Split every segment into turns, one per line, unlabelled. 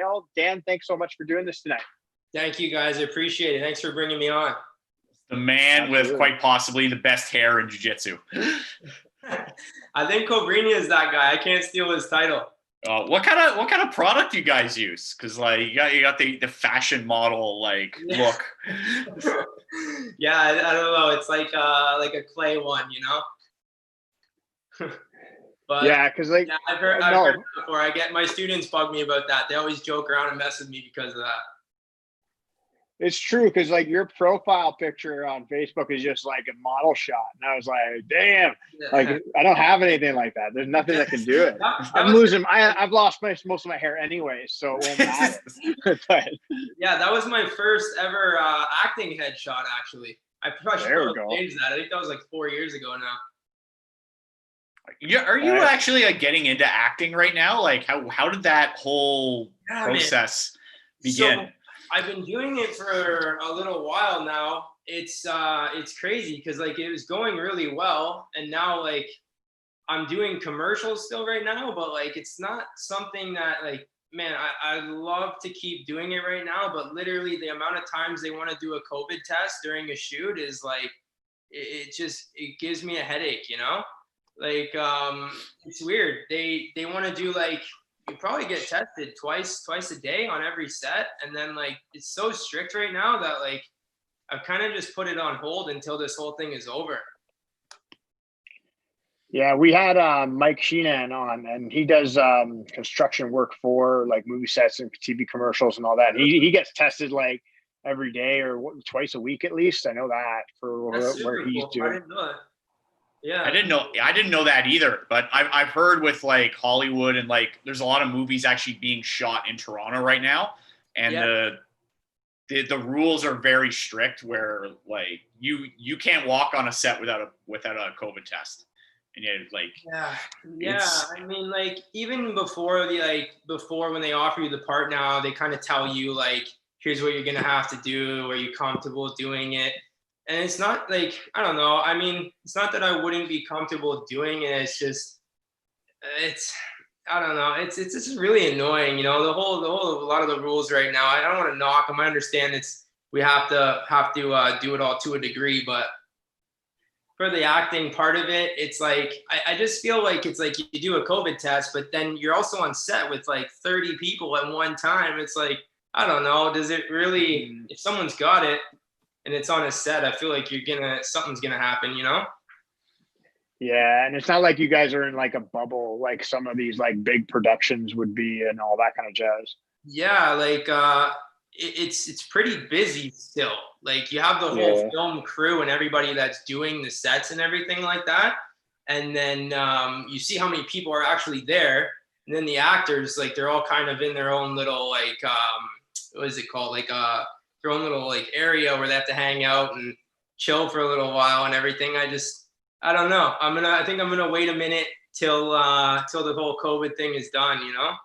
Hale. Dan, thanks so much for doing this tonight.
Thank you, guys. I appreciate it. Thanks for bringing me on.
The man with quite possibly the best hair in jiu-jitsu.
I think Cobrinha is that guy. I can't steal his title.
What kind of product do you guys use? Because like you got the fashion model like look.
Yeah, I don't know. It's like a clay one, you know. But
yeah, because like
I've heard it before. I get my students bug me about that. They always joke around and mess with me because of that.
It's true, because like your profile picture on Facebook is just like a model shot, and I was like, damn, like I don't have anything like that. There's nothing that can do it. I've lost most of my hair anyways, so it won't matter. But,
yeah, that was my first ever acting headshot. Actually, I probably should change that. I think that was like 4 years ago now.
Yeah, are you actually like getting into acting right now? Like how did that whole process begin?
So, I've been doing it for a little while now. It's crazy because like it was going really well, and now like I'm doing commercials still right now, but like it's not something that like, man, I love to keep doing it right now, but literally the amount of times they want to do a COVID test during a shoot is like it gives me a headache, you know? Like it's weird. They want to do like, you probably get tested twice a day on every set. And then like, it's so strict right now that like, I've kind of just put it on hold until this whole thing is over.
Yeah, we had Mike Sheenan on, and he does construction work for like movie sets and TV commercials and all that. And he gets tested like every day or twice a week at least. I know that for where he's doing.
I didn't know that. Yeah,
I didn't know that either, but I've heard with like Hollywood and like there's a lot of movies actually being shot in Toronto right now, and the rules are very strict where like you can't walk on a set without a COVID test, and
I mean like even before when they offer you the part now, they kind of tell you like, here's what you're gonna have to do, are you comfortable doing it? And it's not like, I don't know. I mean, it's not that I wouldn't be comfortable doing it. It's just, I don't know. It's just really annoying. You know, a lot of the rules right now, I don't want to knock them. I understand we have to do it all to a degree, but for the acting part of it, it's like, I just feel like it's like you do a COVID test, but then you're also on set with like 30 people at one time. It's like, I don't know. Does it really, if someone's got it, and it's on a set, I feel like something's gonna happen, you know?
Yeah, and it's not like you guys are in like a bubble like some of these like big productions would be and all that kind of jazz.
Yeah, like it's pretty busy still. Like you have the whole film crew and everybody that's doing the sets and everything like that, and then you see how many people are actually there, and then the actors, like they're all kind of in their own little like what is it called, like their own little like area where they have to hang out and chill for a little while and everything. I don't know. I think I'm gonna wait a minute till the whole COVID thing is done, you know?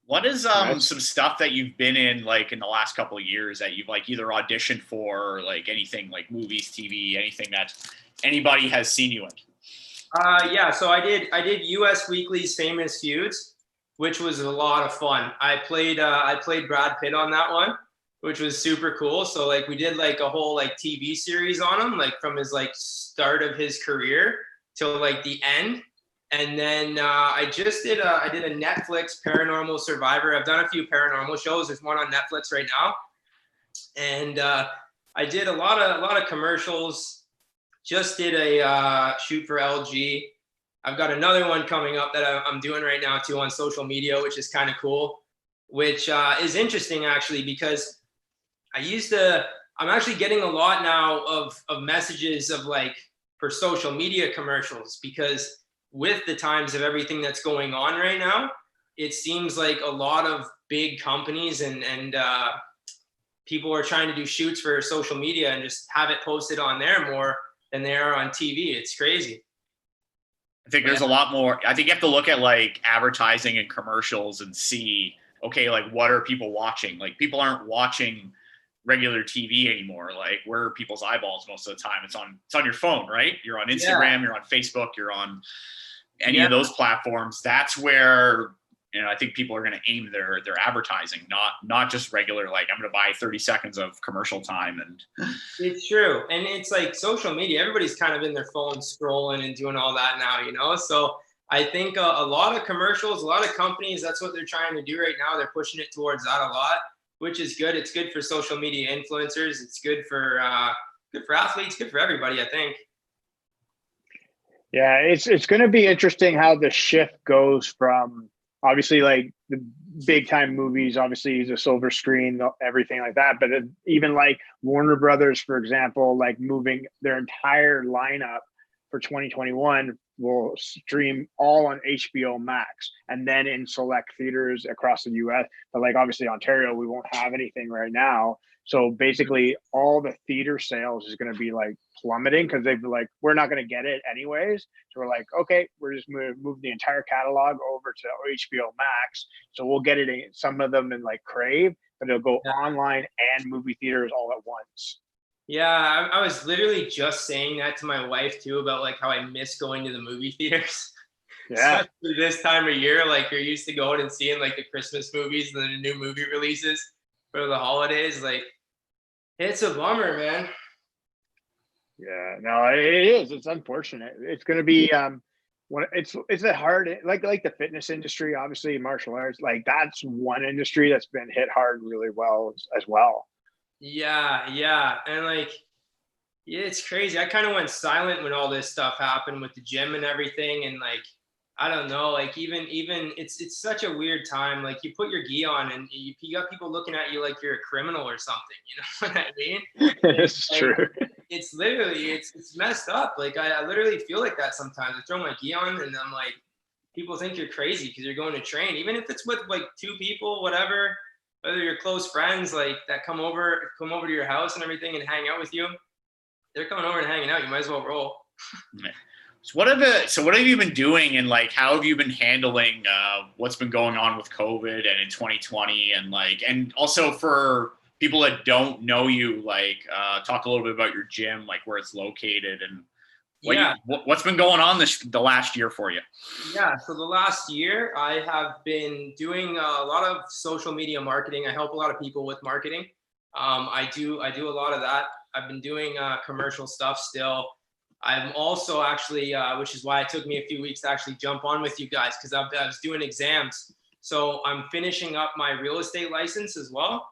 What is some stuff that you've been in like in the last couple of years that you've like either auditioned for or like anything like movies, TV, anything that anybody has seen you in?
Yeah, so I did US Weekly's Famous Feuds, which was a lot of fun. I played Brad Pitt on that one, which was super cool. So like we did like a whole like TV series on him, like from his like start of his career till like the end. And then I did a Netflix Paranormal Survivor. I've done a few paranormal shows. There's one on Netflix right now. And I did a lot of commercials. Just did a shoot for LG. I've got another one coming up that I'm doing right now too on social media, which is kind of cool, which is interesting actually, because I'm actually getting a lot now of messages of like for social media commercials, because with the times of everything that's going on right now, it seems like a lot of big companies and people are trying to do shoots for social media and just have it posted on there more than they are on TV. It's crazy.
I think there's a lot more. I think you have to look at like advertising and commercials and see, okay, like what are people watching? Like people aren't watching regular TV anymore. Like where are people's eyeballs most of the time? It's on your phone, right? You're on Instagram, you're on Facebook, you're on any of those platforms. That's where I think people are going to aim their advertising, not just regular, like, I'm going to buy 30 seconds of commercial time. And
it's true. And it's like social media, everybody's kind of in their phone scrolling and doing all that now, you know? So I think a lot of commercials, a lot of companies, that's what they're trying to do right now. They're pushing it towards that a lot, which is good. It's good for social media influencers. It's good for athletes, good for everybody, I think.
Yeah, it's going to be interesting how the shift goes from obviously like the big time movies, obviously the silver screen, everything like that. But even like Warner Brothers, for example, like moving their entire lineup for 2021 will stream all on HBO Max and then in select theaters across the US. But like obviously Ontario, we won't have anything right now. So basically all the theater sales is going to be like plummeting because they've like, we're not going to get it anyways. So we're like, okay, we're just going to move the entire catalog over to HBO Max. So we'll get it in some of them in like Crave, but it'll go online and movie theaters all at once.
Yeah, I was literally just saying that to my wife too about like how I miss going to the movie theaters.
Yeah.
Especially this time of year, like you're used to going and seeing like the Christmas movies and then the new movie releases for the holidays. Like, it's a bummer, man.
Yeah, no, it is. It's unfortunate. It's going to be it's a hard, like the fitness industry, obviously martial arts, like that's one industry that's been hit hard really well as well.
Yeah. And like, yeah, it's crazy. I kind of went silent when all this stuff happened with the gym and everything. And like, I don't know, like even it's such a weird time. Like you put your gi on and you got people looking at you like you're a criminal or something. You know what I mean?
It's
like,
true.
It's literally, it's messed up. Like I literally feel like that sometimes. I throw my gi on and I'm like, people think you're crazy because you're going to train, even if it's with like two people, whatever, whether you're close friends like that come over to your house and everything and hang out with you. They're coming over and hanging out. You might as well roll.
So what have you been doing, and like how have you been handling what's been going on with COVID and in 2020, and like, and also for people that don't know you, like talk a little bit about your gym, like where it's located and what's been going on the last year for you?
Yeah, so the last year I have been doing a lot of social media marketing. I help a lot of people with marketing. I do a lot of that. I've been doing commercial stuff still. I'm also actually, which is why it took me a few weeks to actually jump on with you guys, because I was doing exams. So I'm finishing up my real estate license as well.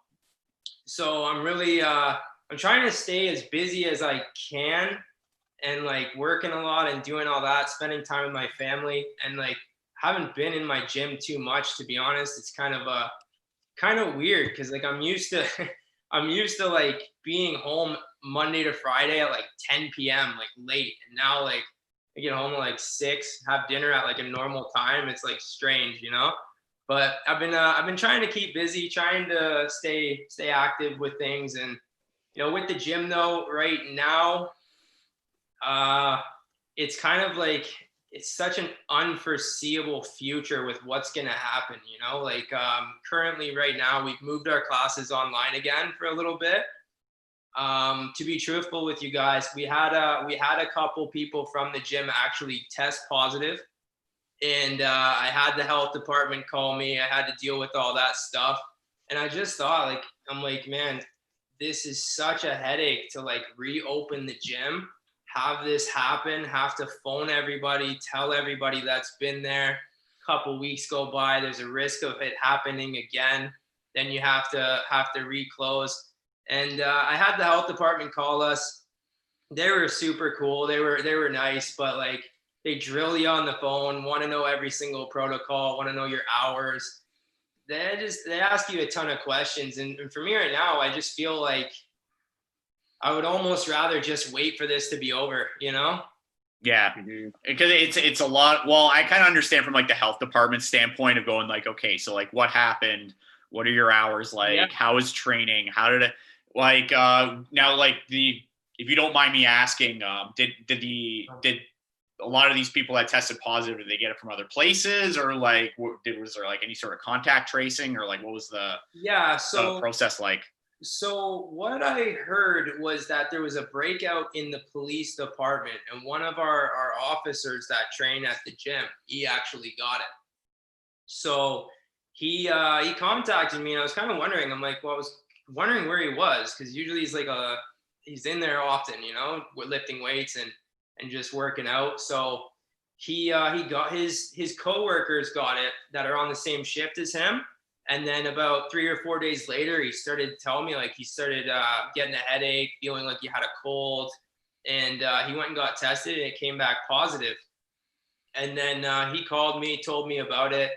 So I'm really, I'm trying to stay as busy as I can and like working a lot and doing all that, spending time with my family, and like haven't been in my gym too much, to be honest. It's kind of weird because like I'm used to like being home Monday to Friday at like 10 p.m. like late, and now like I get home at like 6, have dinner at like a normal time. It's like strange, you know. But I've been trying to keep busy, trying to stay active with things, and you know, with the gym though, right now, it's kind of like it's such an unforeseeable future with what's going to happen, you know, like currently right now we've moved our classes online again for a little bit. To be truthful with you guys, we had a couple people from the gym actually test positive, and I had the health department call me. I had to deal with all that stuff, and I just thought, like, I'm like, man, this is such a headache to like reopen the gym, have this happen, have to phone everybody, tell everybody that's been there. A couple weeks go by, there's a risk of it happening again. Then you have to reclose. And I had the health department call us. They were super cool. They were nice, but like they drill you on the phone, want to know every single protocol, want to know your hours. They ask you a ton of questions. And for me right now, I just feel like I would almost rather just wait for this to be over, you know?
Yeah, because it's a lot. Well, I kind of understand from like the health department standpoint of going like, okay, so like what happened? What are your hours like? Yeah. How is training? How did it like now like if you don't mind me asking, did a lot of these people that tested positive, did they get it from other places, or like was there like any sort of contact tracing, or like what was the process like?
So what I heard was that there was a breakout in the police department, and one of our officers that train at the gym, he actually got it. So he contacted me, and I was kind of wondering. I'm like, well, I was wondering where he was, because usually he's in there often, you know, lifting weights and just working out. So he got his coworkers got it that are on the same shift as him. And then about 3 or 4 days later, he started telling me, like, he started getting a headache, feeling like he had a cold, and he went and got tested, and it came back positive. And then he called me, told me about it.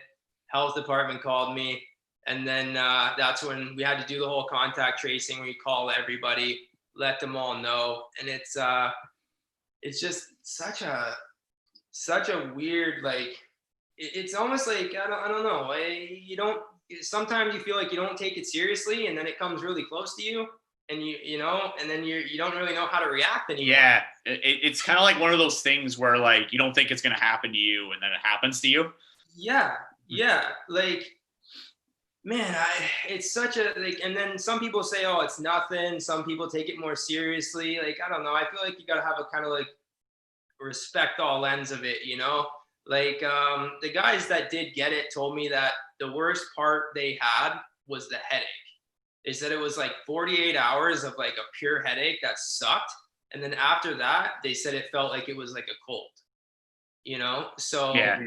Health department called me, and then that's when we had to do the whole contact tracing, where you call everybody, let them all know, and it's just such a weird, like, it's almost like I don't know. You don't. Sometimes you feel like you don't take it seriously, and then it comes really close to you, and you know, and then you don't really know how to react anymore.
Yeah, it's kind of like one of those things where, like, you don't think it's gonna happen to you, and then it happens to you.
Yeah, like, man, it's such a, like, and then some people say, oh, it's nothing. Some people take it more seriously. Like, I don't know. I feel like you gotta have a kind of like respect all ends of it, you know? Like, the guys that did get it told me that the worst part they had was the headache. They said it was like 48 hours of like a pure headache that sucked. And then after that, they said it felt like it was like a cold, you know? So
Yeah.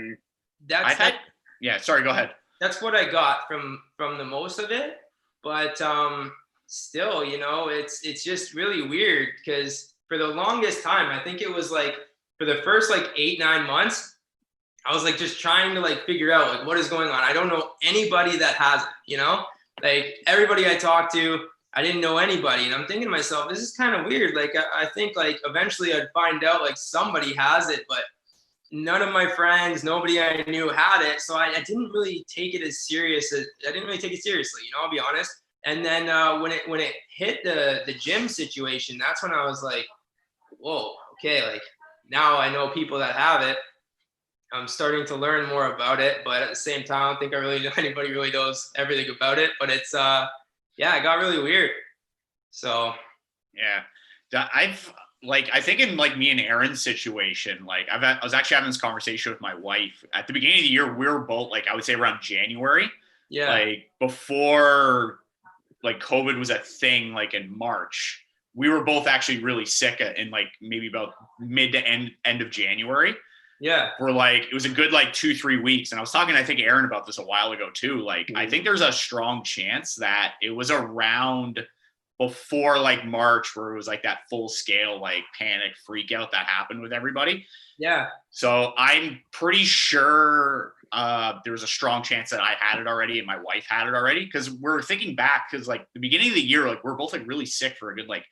Sorry, go ahead.
That's what I got from the most of it. But still, you know, it's just really weird, because for the longest time, I think it was like for the first like 8-9 months, I was like just trying to like figure out like what is going on. I don't know anybody that has it, you know? Like, everybody I talked to, I didn't know anybody. And I'm thinking to myself, this is kind of weird. Like, I think like eventually I'd find out like somebody has it, but none of my friends, nobody I knew had it. So I didn't really take it as serious. I didn't really take it seriously, you know, I'll be honest. And then when it hit the gym situation, that's when I was like, whoa, okay, like, now I know people that have it. I'm starting to learn more about it, but at the same time, I don't think anybody really knows everything about it. But it's it got really weird. So
yeah, I think in like me and Aaron's situation, like I was actually having this conversation with my wife at the beginning of the year. We were both, like, I would say around January, like before like COVID was a thing, like in March, we were both actually really sick in like maybe about mid to end of January.
Yeah.
We're like, it was a good like 2-3 weeks. And I was talking, I think, Aaron about this a while ago too. Like, I think there's a strong chance that it was around before like March, where it was like that full scale, like panic freak out that happened with everybody.
Yeah.
So I'm pretty sure there was a strong chance that I had it already and my wife had it already. Cause we're thinking back, cause like the beginning of the year, like we're both like really sick for a good like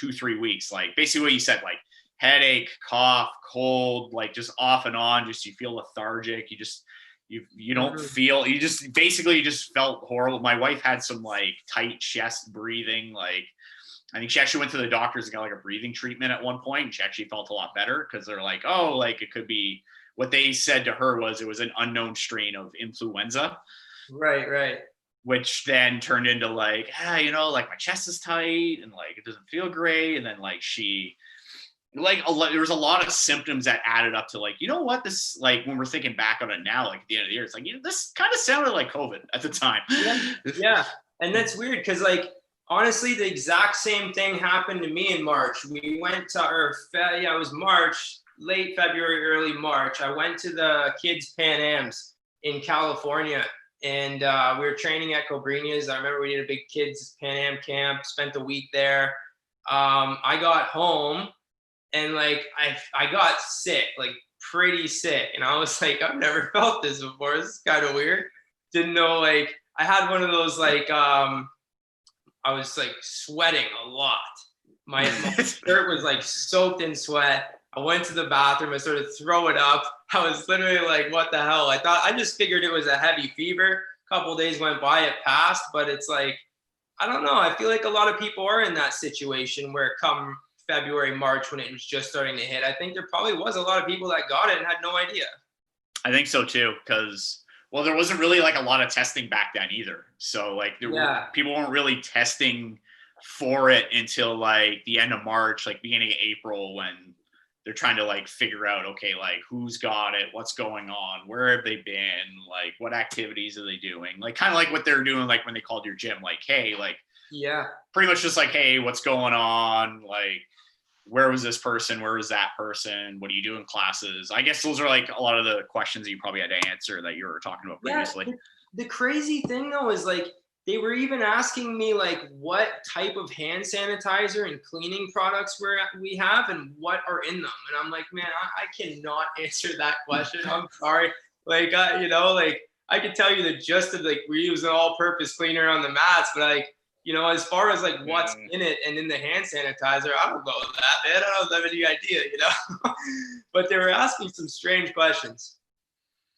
2-3 weeks. Like basically what you said, like headache, cough, cold, like just off and on, just you feel lethargic. You don't feel, you just felt horrible. My wife had some like tight chest breathing. Like, I think she actually went to the doctors and got like a breathing treatment at one point, and she actually felt a lot better, because they're like, oh, like it could be, what they said to her was it was an unknown strain of influenza.
Right.
Which then turned into like, you know, like my chest is tight and like it doesn't feel great. And then like there was a lot of symptoms that added up to like, you know what, this, like when we're thinking back on it now, like at the end of the year, it's like, you know, this kind of sounded like COVID at the time.
Yeah. And that's weird, because like, honestly, the exact same thing happened to me in March. We went to it was March, late February, early March. I went to the kids' Pan Ams in California, and we were training at Cobrinha's. I remember we did a big kids' Pan Am camp, spent a week there. I got home, and like I got sick, like pretty sick. And I was like, I've never felt this before. This is kind of weird. Didn't know, like, I had one of those, like, I was like sweating a lot. My shirt was like soaked in sweat. I went to the bathroom. I started throwing up. I was literally like, what the hell? I just figured it was a heavy fever. A couple of days went by, it passed, but it's like, I don't know. I feel like a lot of people are in that situation where come February, March, when it was just starting to hit, I think there probably was a lot of people that got it and had no idea.
I think so too, because, well, there wasn't really like a lot of testing back then either. So like people weren't really testing for it until like the end of March, like beginning of April, when they're trying to like figure out, okay, like who's got it, what's going on, where have they been, like what activities are they doing, like kind of like what they're doing like when they called your gym, like, hey, like,
yeah,
pretty much just like, hey, what's going on, like where was this person, where was that person, what do you do in classes? I guess those are like a lot of the questions that you probably had to answer that you were talking about previously.
Yeah, the crazy thing though is like they were even asking me like what type of hand sanitizer and cleaning products we have and what are in them. And I'm like, man, I cannot answer that question. I'm sorry. Like, you know, like I could tell you the gist of like we use an all-purpose cleaner on the mats, but like, you know, as far as like what's in it and in the hand sanitizer, I don't know that, man. I don't have any idea, you know. But they were asking some strange questions.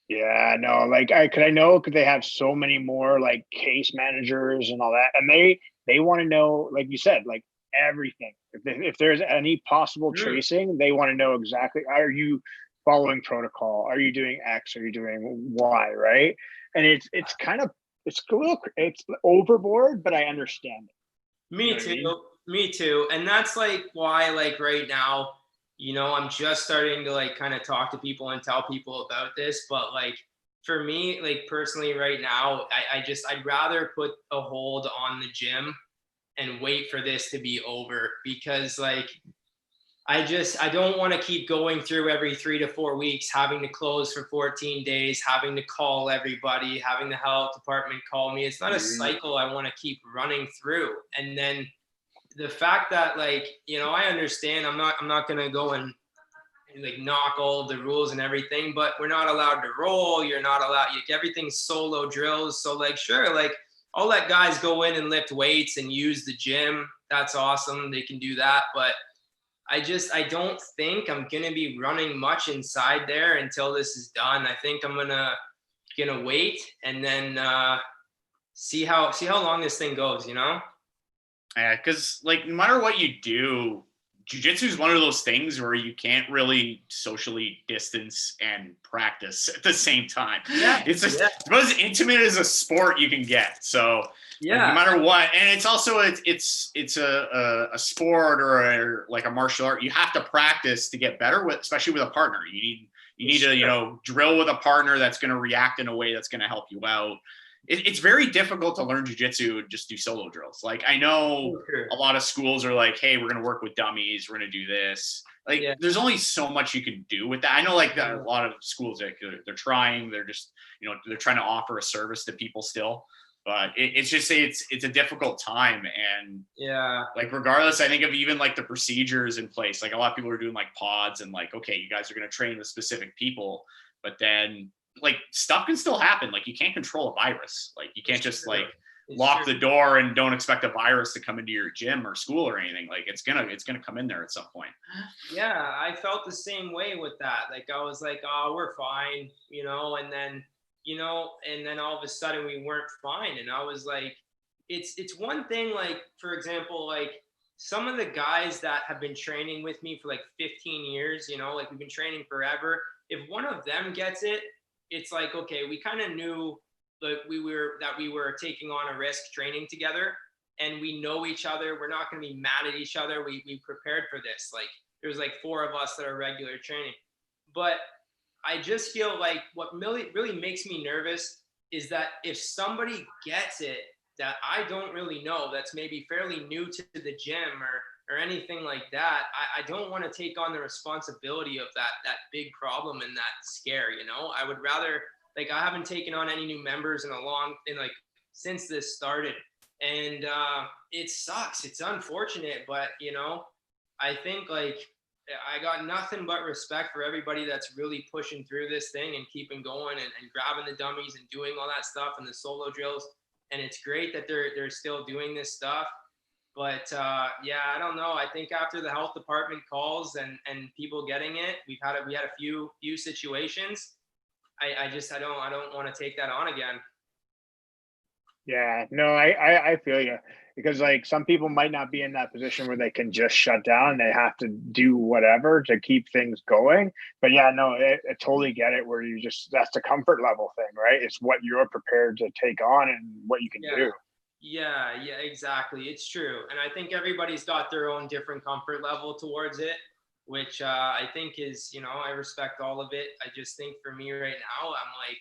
Yeah, no, like I know because they have so many more like case managers and all that, and they want to know, like you said, like everything. If there's any possible tracing, they want to know exactly. Are you following protocol? Are you doing X? Are you doing Y? Right? And it's kind of it's a little it's overboard, but I understand it.
Me too. Me too. And that's like why like right now, you know, I'm just starting to like kind of talk to people and tell people about this. But like for me, like personally right now, I'd rather put a hold on the gym and wait for this to be over because like I don't want to keep going through every 3 to 4 weeks, having to close for 14 days, having to call everybody, having the health department call me. It's not a cycle I want to keep running through. And then the fact that like, you know, I understand I'm not going to go and like knock all of the rules and everything, but we're not allowed to roll. You're not allowed, everything's solo drills. So like, sure. Like I'll let guys go in and lift weights and use the gym. That's awesome. They can do that. But I don't think I'm going to be running much inside there until this is done. I think I'm going to wait and then see how long this thing goes, you know?
Yeah, because like no matter what you do, jiu-jitsu is one of those things where you can't really socially distance and practice at the same time.
Yeah,
it's about as intimate as a sport you can get. So
yeah,
like, no matter what, and it's also it's a sport or like a martial art. You have to practice to get better with, especially with a partner. You need to, you know, drill with a partner that's going to react in a way that's going to help you out. It's very difficult to learn jiu-jitsu and just do solo drills. Like I know a lot of schools are like, hey, we're going to work with dummies. We're going to do this. Like there's only so much you can do with that. I know like a lot of schools, like, they're trying, they're just, you know, they're trying to offer a service to people still, but it's just, it's a difficult time. And like, regardless, I think of even like the procedures in place, like a lot of people are doing like pods and like, okay, you guys are going to train with specific people, but then like stuff can still happen. Like you can't control a virus. Like you can't just like lock the door and don't expect a virus to come into your gym or school or anything. Like it's gonna come in there at some point.
Yeah, I felt the same way with that. Like I was like, oh, we're fine, you know, and then, you know, and then all of a sudden we weren't fine. And I was like, it's one thing, like, for example, like some of the guys that have been training with me for like 15 years, you know, like we've been training forever. If one of them gets it, it's like, okay, we kind of knew that we were taking on a risk training together and we know each other. We're not going to be mad at each other. We prepared for this. Like there's like 4 of us that are regular training, but I just feel like what really makes me nervous is that if somebody gets it that I don't really know, that's maybe fairly new to the gym or anything like that, I don't want to take on the responsibility of that big problem and that scare, you know? I would rather, like, I haven't taken on any new members since this started. And it sucks. It's unfortunate, but, you know, I think, like, I got nothing but respect for everybody that's really pushing through this thing and keeping going and grabbing the dummies and doing all that stuff and the solo drills. And it's great that they're still doing this stuff. But I don't know. I think after the health department calls and people getting it, we had a few situations. I don't want to take that on again.
Yeah, no, I feel you, because like some people might not be in that position where they can just shut down. They have to do whatever to keep things going. But yeah, no, I totally get it, where you just, that's the comfort level thing, right? It's what you're prepared to take on and what you can do.
Yeah, exactly. It's true. And I think everybody's got their own different comfort level towards it. which I think is, you know, I respect all of it. I just think for me right now, I'm like,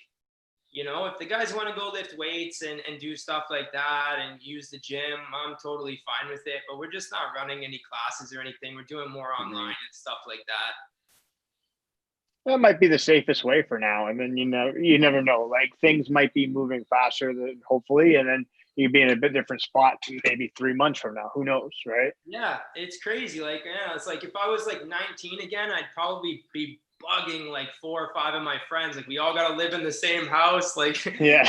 you know, if the guys want to go lift weights and do stuff like that and use the gym, I'm totally fine with it. But we're just not running any classes or anything. We're doing more online and stuff like that.
That might be the safest way for now. And then, you know, you never know. Like things might be moving faster than hopefully, and then you'd be in a bit different spot maybe 3 months from now. Who knows, right?
Yeah, it's crazy. Like, yeah, it's like if I was like 19 again, I'd probably be bugging like 4 or 5 of my friends. Like, we all got to live in the same house. Like,
yeah,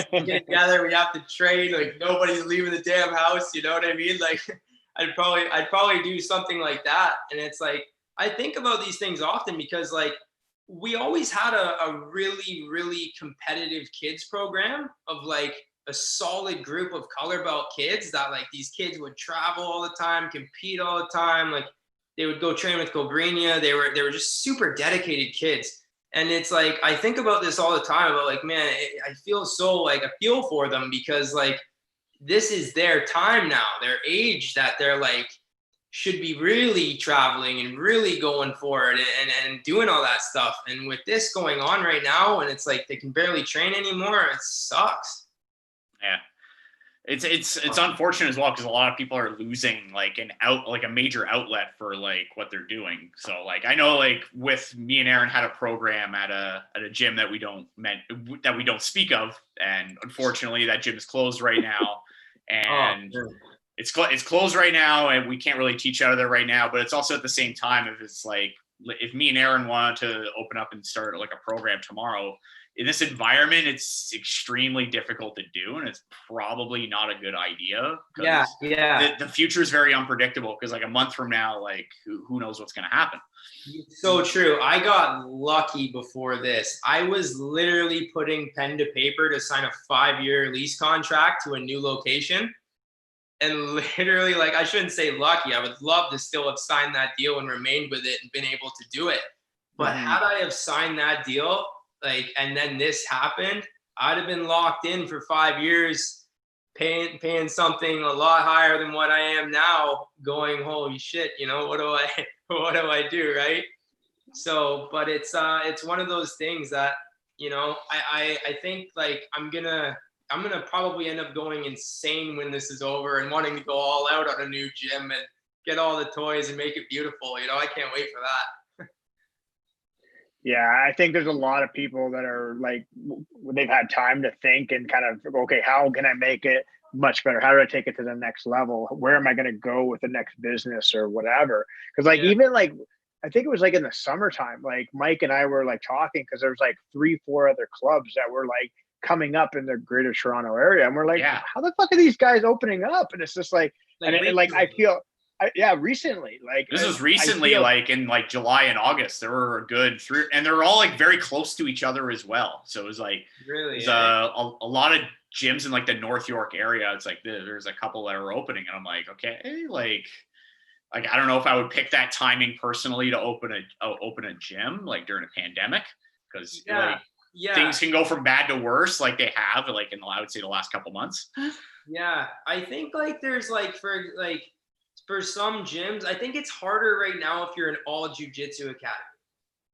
get together. We have to train. Like, nobody's leaving the damn house. You know what I mean? Like, I'd probably do something like that. And it's like, I think about these things often because like we always had a really, really competitive kids program of like a solid group of color belt kids that like these kids would travel all the time, compete all the time. Like they would go train with Cobrinha. They were just super dedicated kids. And it's like, I think about this all the time about like, man, I feel so like, I feel for them because like, this is their time now, their age that they're like, should be really traveling and really going for it and doing all that stuff. And with this going on right now, and it's like they can barely train anymore, it sucks.
Yeah. It's unfortunate as well because a lot of people are losing like a major outlet for like what they're doing. So like I know like with me and Aaron had a program at a gym that we don't speak of, and unfortunately that gym is closed right now. And it's closed right now, and we can't really teach out of there right now. But it's also at the same time, if me and Aaron wanted to open up and start like a program tomorrow in this environment, it's extremely difficult to do, and it's probably not a good idea.
Yeah.
The future is very unpredictable because like a month from now, like who knows what's going to happen.
So true. I got lucky before this. I was literally putting pen to paper to sign a 5-year lease contract to a new location. And literally, like, I shouldn't say lucky. I would love to still have signed that deal and remained with it and been able to do it. But had I have signed that deal, like, and then this happened, I'd have been locked in for 5 years, paying something a lot higher than what I am now, going, holy shit, you know, what do I do, right? So, but it's one of those things that, you know, I think like I'm gonna probably end up going insane when this is over and wanting to go all out on a new gym and get all the toys and make it beautiful. You know, I can't wait for that.
Yeah, I think there's a lot of people that are like, they've had time to think and kind of, okay, how can I make it much better? How do I take it to the next level? Where am I going to go with the next business or whatever? Because like, even like, I think it was like in the summertime, like Mike and I were like talking because there was like 3-4 other clubs that were like coming up in the greater Toronto area. And we're like, how the fuck are these guys opening up? And it's just like, and like, I feel, recently, like
this was recently, like in like July and August, there were a good 3, and they're all like very close to each other as well. So it was like,
really,
a lot of gyms in like the North York area. It's like there's a couple that are opening, and I'm like, okay, like I don't know if I would pick that timing personally to open a gym like during a pandemic because things can go from bad to worse, like they have like in I would say the last couple months.
Yeah, I think like there's like for some gyms, I think it's harder right now if you're an all jiu-jitsu academy.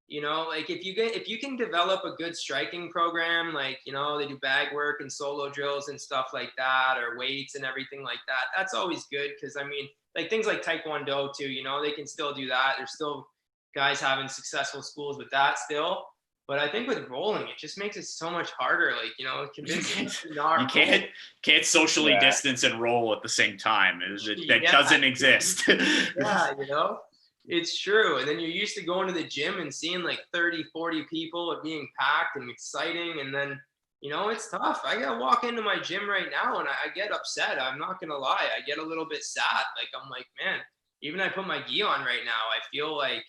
You know, like if you can develop a good striking program, like, you know, they do bag work and solo drills and stuff like that, or weights and everything like that. That's always good because I mean, like things like Taekwondo too, you know, they can still do that. There's still guys having successful schools with that still. But I think with rolling, it just makes it so much harder. Like, you know, convincing
you can't socially distance and roll at the same time. That doesn't exist.
Yeah, you know, it's true. And then you're used to going to the gym and seeing like 30, 40 people, it being packed and exciting. And then, you know, it's tough. I gotta walk into my gym right now and I get upset. I'm not gonna lie. I get a little bit sad. Like, I'm like, man, even I put my gi on right now, I feel like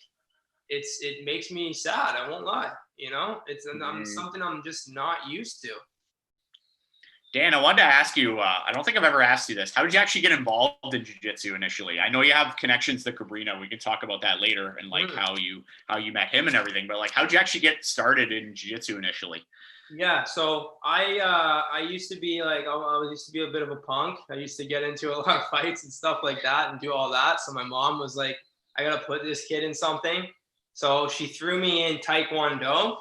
it makes me sad. I won't lie. You know, it's something I'm just not used to.
Dan, I wanted to ask you, I don't think I've ever asked you this. How did you actually get involved in jiu-jitsu initially? I know you have connections to Cobrinha. We can talk about that later and like how you met him and everything, but like, how did you actually get started in jiu-jitsu initially?
Yeah. So I used to be like, I used to be a bit of a punk. I used to get into a lot of fights and stuff like that and do all that. So my mom was like, I got to put this kid in something. So she threw me in Taekwondo,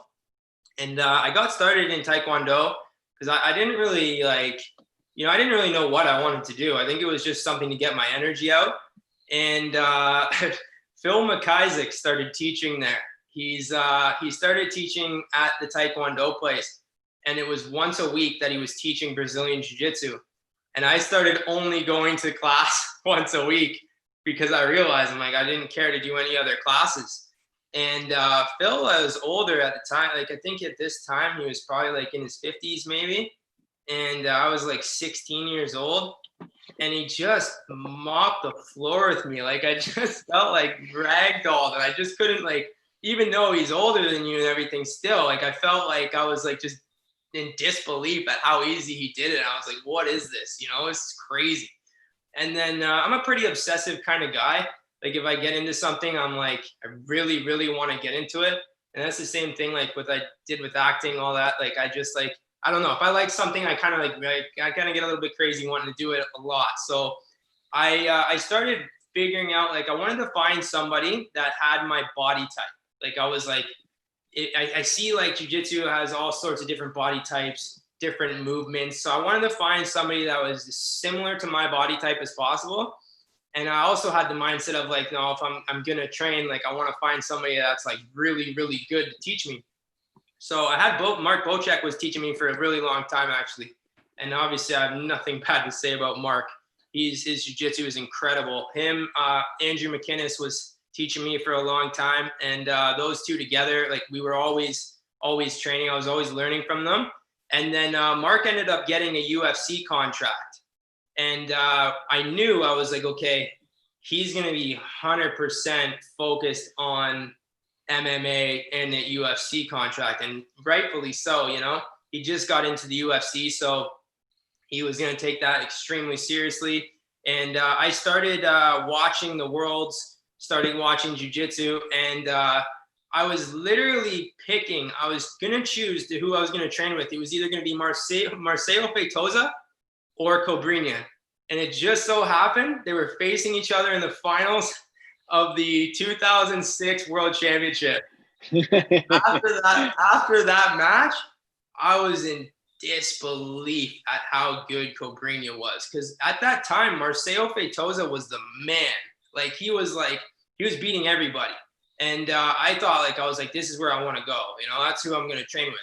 and I got started in Taekwondo because I didn't really I didn't really know what I wanted to do. I think it was just something to get my energy out. And Phil McIsaac started teaching there. He started teaching at the Taekwondo place, and it was once a week that he was teaching Brazilian Jiu-Jitsu. And I started only going to class once a week because I realized I didn't care to do any other classes. And Phil was older at the time. I think at this time he was probably in his 50s maybe. And I was 16 years old. And he just mopped the floor with me. I just felt ragdolled. And I just couldn't even though he's older than you and everything still, I felt I was just in disbelief at how easy he did it. I was like, what is this? It's crazy. And then I'm a pretty obsessive kind of guy. If I get into something, I'm I really, really want to get into it. And that's the same thing what I did with acting, all that. I just I don't know. If I like something, I kind of I kind of get a little bit crazy wanting to do it a lot. So I started figuring out I wanted to find somebody that had my body type. I was I see jiu-jitsu has all sorts of different body types, different movements. So I wanted to find somebody that was as similar to my body type as possible. And I also had the mindset of no, if I'm going to train, I want to find somebody that's really, really good to teach me. So I had Mark Bocek was teaching me for a really long time, actually. And obviously I have nothing bad to say about Mark. His jiu-jitsu is incredible. Him, Andrew McInnes was teaching me for a long time. And those two together, we were always training. I was always learning from them. And then Mark ended up getting a UFC contract. And I knew, I was okay, he's going to be 100% focused on MMA and the UFC contract. And rightfully so, he just got into the UFC. So he was going to take that extremely seriously. And I started watching the Worlds, started watching jiu-jitsu, and I was literally picking. I was going to choose who I was going to train with. It was either going to be Maciel Feitosa or Cobrinha. And it just so happened they were facing each other in the finals of the 2006 World Championship. After that match, I was in disbelief at how good Cobrinha was. Because at that time, Maciel Feitosa was the man. He was beating everybody. And I thought, I was this is where I want to go. That's who I'm going to train with.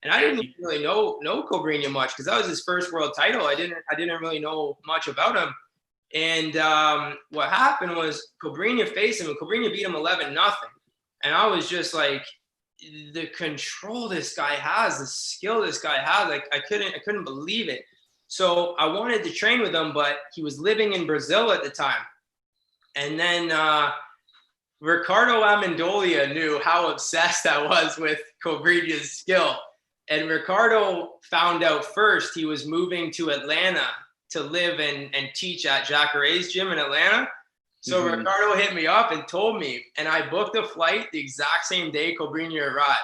And I didn't really know Cobrinha much because that was his first world title. I didn't really know much about him. And what happened was Cobrinha faced him, and Cobrinha beat him 11-0. And I was just the control this guy has, the skill this guy has. I couldn't believe it. So I wanted to train with him, but he was living in Brazil at the time. And then Ricardo Amendolia knew how obsessed I was with Cobrinha's skill. And Ricardo found out first he was moving to Atlanta to live and teach at Jacare's gym in Atlanta. So Ricardo hit me up and told me, and I booked a flight the exact same day Cobrinha arrived.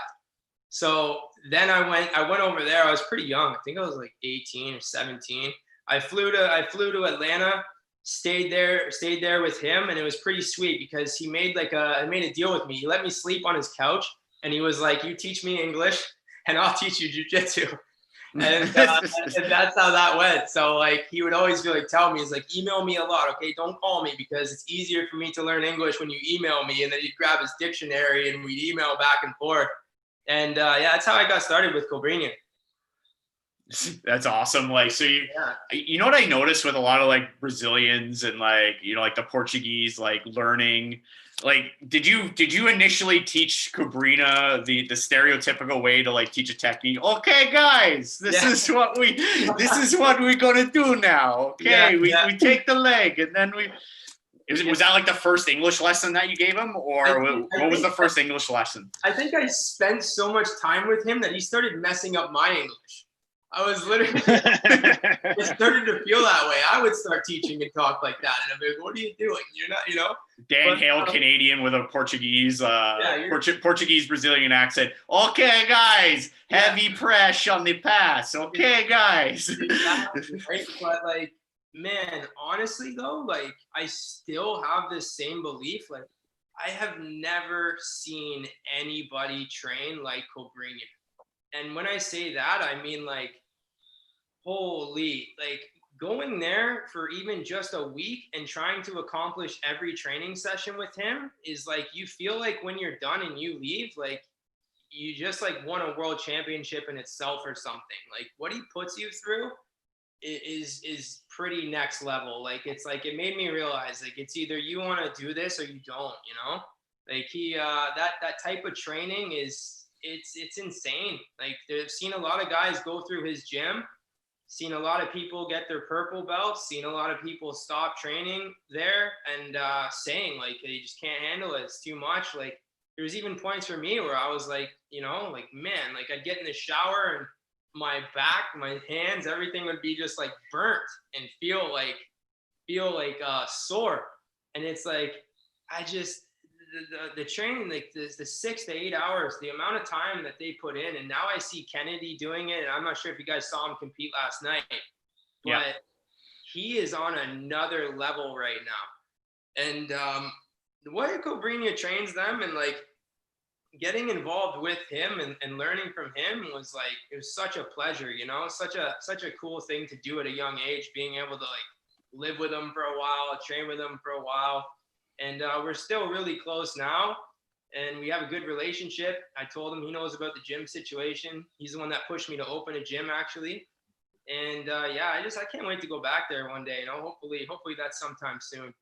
So then I went over there. I was pretty young. I think I was 18 or 17. I flew to Atlanta, stayed there with him, and it was pretty sweet because he made a deal with me. He let me sleep on his couch, and he was like, "You teach me English, and I'll teach you jiu-jitsu." And that's how that went. So he would always be tell me, he's email me a lot, okay? Don't call me because it's easier for me to learn English when you email me. And then he'd grab his dictionary and we'd email back and forth. And that's how I got started with Cobrinha.
That's awesome. So you know what I noticed with a lot of Brazilians and the Portuguese learning. Did you initially teach Cobrinha the stereotypical way to teach a technique? Okay, guys, this is what we're gonna do now. Okay, we take the leg and then was that the first English lesson that you gave him, or what was the first English lesson?
I think I spent so much time with him that he started messing up my English. I was literally it started to feel that way. I would start teaching and talk like that, and I'm like, "What are you doing? You're not,
Dan Hale, Canadian with a Portuguese, Portuguese Brazilian accent. Okay, guys, heavy press on the pass. Okay, guys.
Exactly, right? But man, honestly though, I still have this same belief. I have never seen anybody train like Cobrinha. And when I say that, I mean like, holy, like going there for even just a week and trying to accomplish every training session with him is like, you feel like when you're done and you leave, like you just like won a world championship in itself or something. Like what he puts you through is pretty next level. Like it's like, it made me realize like it's either you want to do this or you don't, you know. Like he that type of training is it's insane. Like they've seen a lot of guys go through his gym, seen a lot of people get their purple belts, seen a lot of people stop training there and saying like they just can't handle it, it's too much. Like there was even points for me where I was like, you know, like man, like I'd get in the shower and my back, my hands, everything would be just like burnt and feel like sore. And it's like I just the training, like the 6 to 8 hours, the amount of time that they put in. And now I see Kennedy doing it. And I'm not sure if you guys saw him compete last night, but he is on another level right now. And the way Cobrinha trains them and like getting involved with him and learning from him was like, it was such a pleasure, you know, such a cool thing to do at a young age, being able to like live with him for a while, train with him for a while. And we're still really close now, and we have a good relationship. I told him he knows about the gym situation. He's the one that pushed me to open a gym, actually. And I can't wait to go back there one day. You know, hopefully that's sometime soon.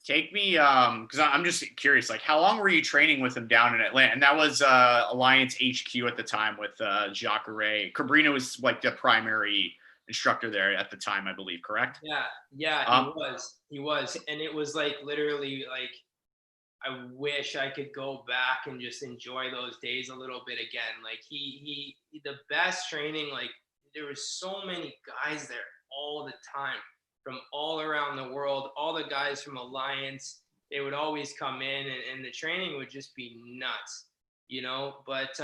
Take me, because I'm just curious, like how long were you training with him down in Atlanta? And that was Alliance HQ at the time with Jacare. Cobrinha was like the primary instructor there at the time, I believe, correct?
Yeah, he was. And it was like literally like, I wish I could go back and just enjoy those days a little bit again. Like he the best training, like there was so many guys there all the time from all around the world, all the guys from Alliance, they would always come in and the training would just be nuts, you know. But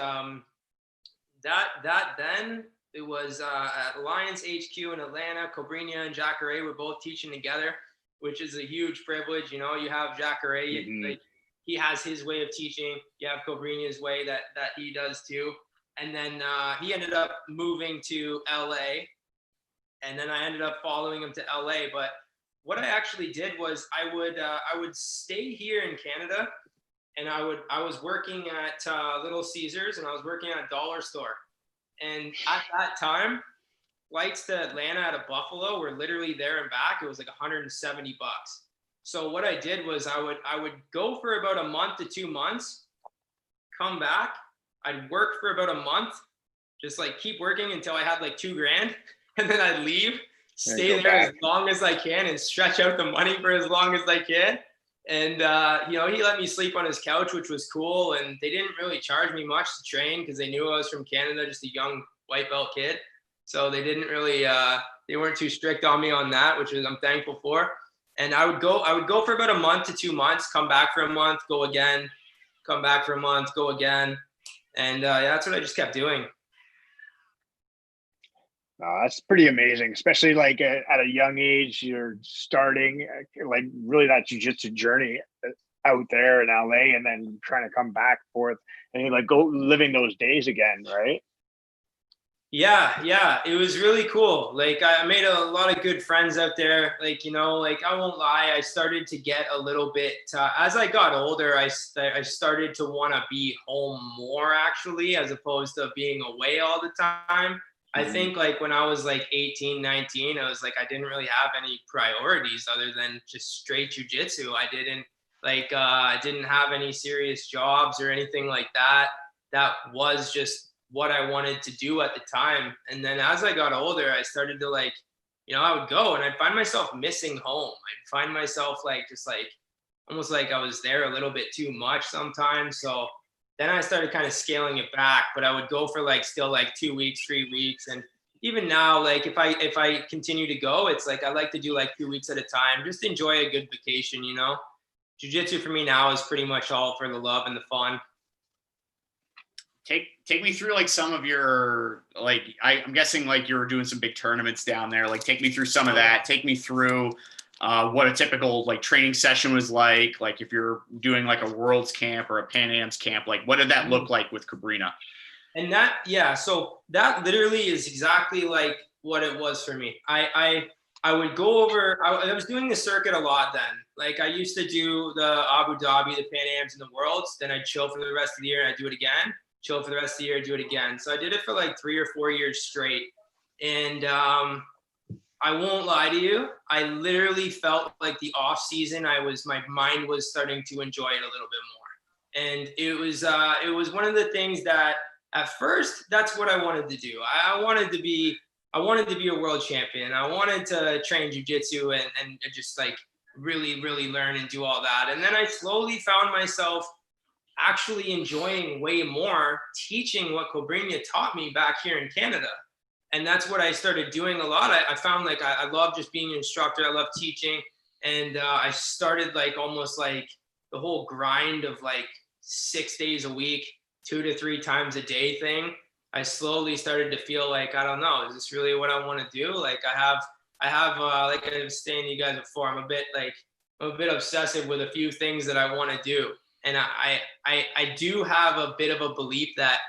then it was at Alliance HQ in Atlanta. Cobrinha and Jacare were both teaching together, which is a huge privilege. You know, you have Jacare, like he has his way of teaching. You have Cobrinha's way that he does too. And then he ended up moving to LA, and then I ended up following him to LA. But what I actually did was I would stay here in Canada, and I was working at Little Caesars, and I was working at a dollar store. And at that time, flights to Atlanta out of Buffalo were literally there and back. It was like $170. So what I did was I would go for about a month to 2 months, come back. I'd work for about a month, just like keep working until I had like $2,000, and then I'd leave, stay there as long as I can, and stretch out the money for as long as I can. And you know, he let me sleep on his couch, which was cool. And they didn't really charge me much to train because they knew I was from Canada, just a young white belt kid. So they didn't really, they weren't too strict on me on that, which I'm thankful for. And I would go for about a month to 2 months, come back for a month, go again, come back for a month, go again. And that's what I just kept doing.
That's pretty amazing, especially like at a young age, you're starting like really that jiu-jitsu journey out there in LA, and then trying to come back forth and you like go living those days again, right?
Yeah, it was really cool. Like I made a lot of good friends out there. Like, you know, like I won't lie, I started to get a little bit as I got older, I started to want to be home more, actually, as opposed to being away all the time. I think like when I was like 18, 19, I was like, I didn't really have any priorities other than just straight jiu-jitsu. I didn't have any serious jobs or anything like that. That was just what I wanted to do at the time. And then as I got older, I started to like, you know, I would go and I'd find myself missing home. I'd find myself like, just like, almost like I was there a little bit too much sometimes. So then I started kind of scaling it back, but I would go for like still like 2 weeks, 3 weeks. And even now, like if I continue to go, it's like I like to do like 2 weeks at a time, just enjoy a good vacation, you know. Jiu-jitsu for me now is pretty much all for the love and the fun.
Take me through like some of your, like I'm guessing like you were doing some big tournaments down there. Like take me through some of that. Take me through what a typical like training session was like if you're doing like a Worlds camp or a Pan Am's camp, like what did that look like with Cobrinha?
And that, yeah, so that literally is exactly like what it was for me. I would go over, I was doing the circuit a lot then. Like I used to do the Abu Dhabi, the Pan Am's, and the Worlds. Then I'd chill for the rest of the year and I'd do it again. Chill for the rest of the year, do it again. So I did it for like 3 or 4 years straight. And I won't lie to you, I literally felt like the off season, my mind was starting to enjoy it a little bit more. And it was one of the things that at first, that's what I wanted to do. I wanted to be a world champion. I wanted to train jiu-jitsu and just like really, really learn and do all that. And then I slowly found myself actually enjoying way more teaching what Cobrinha taught me back here in Canada. And that's what I started doing a lot. I found like I love just being an instructor. I love teaching. And I started like almost like the whole grind of like 6 days a week, 2 to 3 times a day thing. I slowly started to feel like, I don't know, is this really what I want to do? Like I have like I was saying to you guys before, I'm a bit obsessive with a few things that I want to do. And I do have a bit of a belief that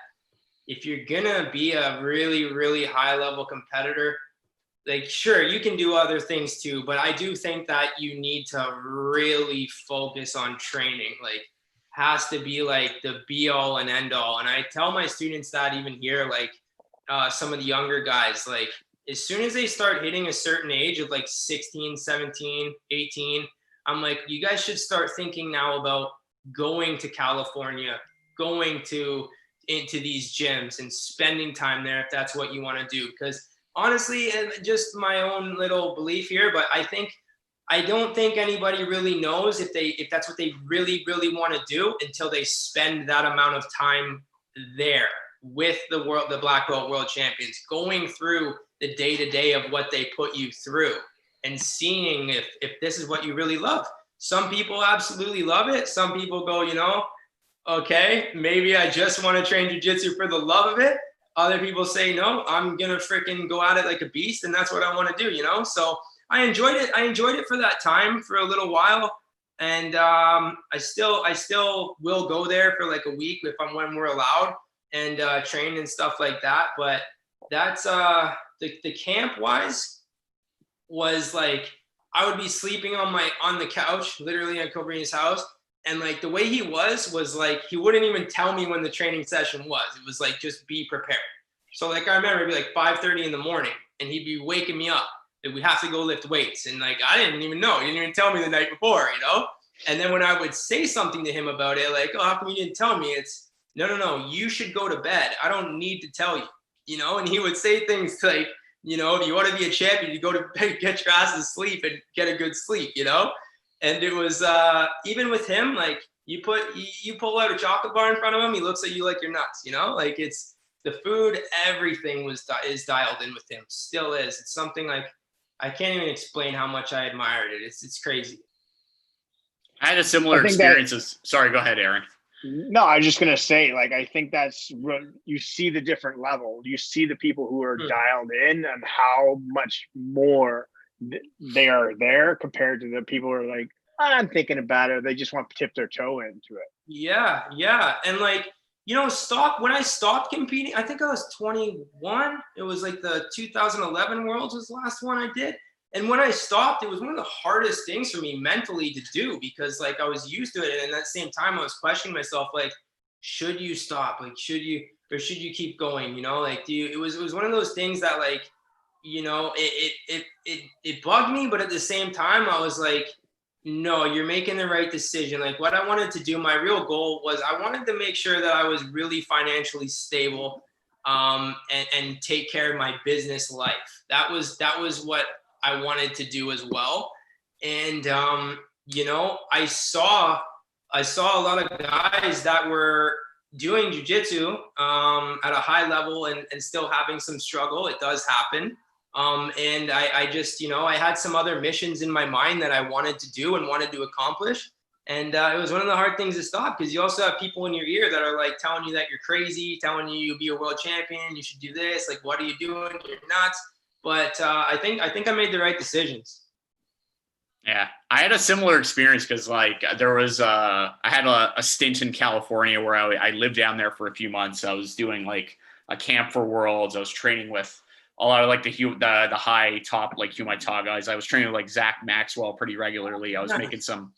if you're gonna be a really, really high level competitor, like sure, you can do other things too, but I do think that you need to really focus on training. Like has to be like the be all and end all. And I tell my students that even here, like some of the younger guys, like as soon as they start hitting a certain age of like 16, 17, 18, I'm like, you guys should start thinking now about going to California, going into these gyms and spending time there if that's what you want to do. Because honestly, and just my own little belief here, but I don't think anybody really knows if that's what they really, really want to do until they spend that amount of time there with the black belt world champions, going through the day-to-day of what they put you through and seeing if this is what you really love. Some people absolutely love it. Some people go, okay, maybe I just want to train jiu-jitsu for the love of it. Other people say, no, I'm going to freaking go at it like a beast. And that's what I want to do, So I enjoyed it. I enjoyed it for that time for a little while. And I still will go there for like a week when we're allowed and train and stuff like that. But that's the camp wise was like, I would be sleeping on the couch, literally at Cobrinha's house. And like the way he was like, he wouldn't even tell me when the training session was. It was like, just be prepared. So like, I remember it'd be like 5:30 in the morning and he'd be waking me up that we have to go lift weights. And like, I didn't even know. He didn't even tell me the night before, And then when I would say something to him about it, like, oh, how come you didn't tell me? It's no, you should go to bed. I don't need to tell you, And he would say things like, if you want to be a champion, you go to bed, get your ass to sleep and get a good sleep, And it was even with him, like you pull out a chocolate bar in front of him, he looks at you like you're nuts, Like it's the food, everything is dialed in with him, still is. It's something like I can't even explain how much I admired it. It's crazy.
I had a similar experience. Sorry, go ahead, Aaron.
No, I was just gonna say, like, I think that's you see the different level. You see the people who are dialed in and how much more they are there compared to the people who are like, I'm thinking about it. They just want to tip their toe into it.
Yeah. And like, when I stopped competing, I think I was 21. It was like the 2011 Worlds was the last one I did. And when I stopped, it was one of the hardest things for me mentally to do because like I was used to it. And at the same time, I was questioning myself, like, should you stop? Like, should you keep going? Like, it was one of those things that like, it bugged me, but at the same time, I was like, no, you're making the right decision. Like what I wanted to do, my real goal was I wanted to make sure that I was really financially stable and take care of my business life. That was what I wanted to do as well. And, I saw a lot of guys that were doing jiu-jitsu at a high level and still having some struggle. It does happen. And I just, I had some other missions in my mind that I wanted to do and wanted to accomplish. And it was one of the hard things to stop because you also have people in your ear that are like telling you that you're crazy, telling you you'll be a world champion, you should do this. Like, what are you doing? You're nuts. But I think I made the right decisions.
Yeah, I had a similar experience because like there was I had a stint in California where I lived down there for a few months. I was doing like a camp for Worlds. I was training with a lot of like the high top like Muay Thai guys. I was training with like Zach Maxwell pretty regularly. I was making some.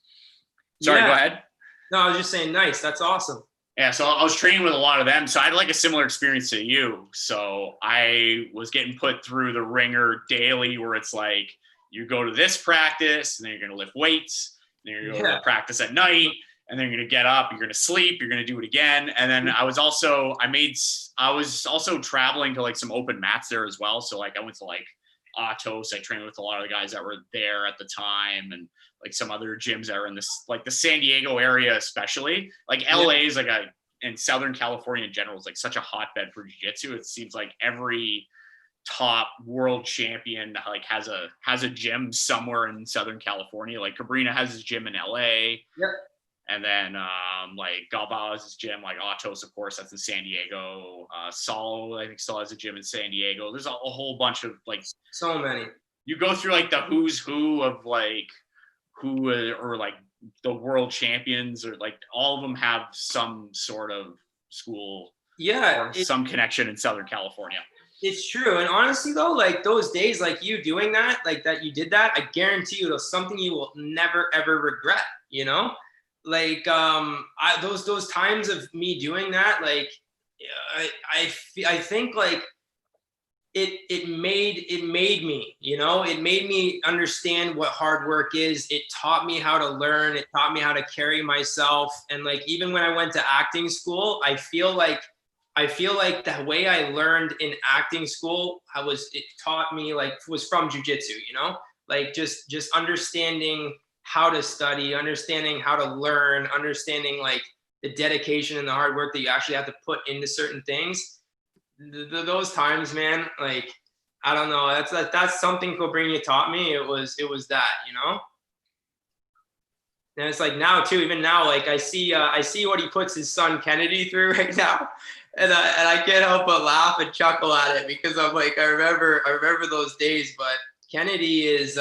Sorry, go ahead.
No, I was just saying, nice. That's awesome.
Yeah, so I was training with a lot of them. So I had like a similar experience to you. So I was getting put through the ringer daily where it's like, you go to this practice and then you're going to lift weights. And then you're going to practice at night and then you're going to get up, you're going to sleep, you're going to do it again. And then I was also traveling to like some open mats there as well. So like I went to like Atos. I trained with a lot of the guys that were there at the time and like some other gyms that are in this, like the San Diego area, especially like LA is like and Southern California in general is like such a hotbed for jiu-jitsu. It seems like every top world champion like has a gym somewhere in Southern California. Like Cobrinha has his gym in LA.
Yep.
And then like Galbao has his gym, like Atos, of course, that's in San Diego. Saul, I think, still has a gym in San Diego. There's a whole bunch of like
so many.
You go through like the who's who of like who or like the world champions or like all of them have some sort of school or some connection in Southern California.
It's true. And honestly though, like those days, like you doing that, like that you did that, I guarantee you it was something you will never ever regret, you know? Like those times of me doing that, like I think like it made me, you know, it made me understand what hard work is. It taught me how to learn. It taught me how to carry myself. And like even when I went to acting school, I feel like the way I learned in acting school, it taught me like was from jiu-jitsu, you know, like just understanding how to study, understanding how to learn, understanding like the dedication and the hard work that you actually have to put into certain things. Those times, man, like, I don't know, that's something Cobrinha taught me. It was that, you know? And it's like now too, even now, like I see what he puts his son Kennedy through right now. And I can't help but laugh and chuckle at it because I'm like, I remember those days, but Kennedy is,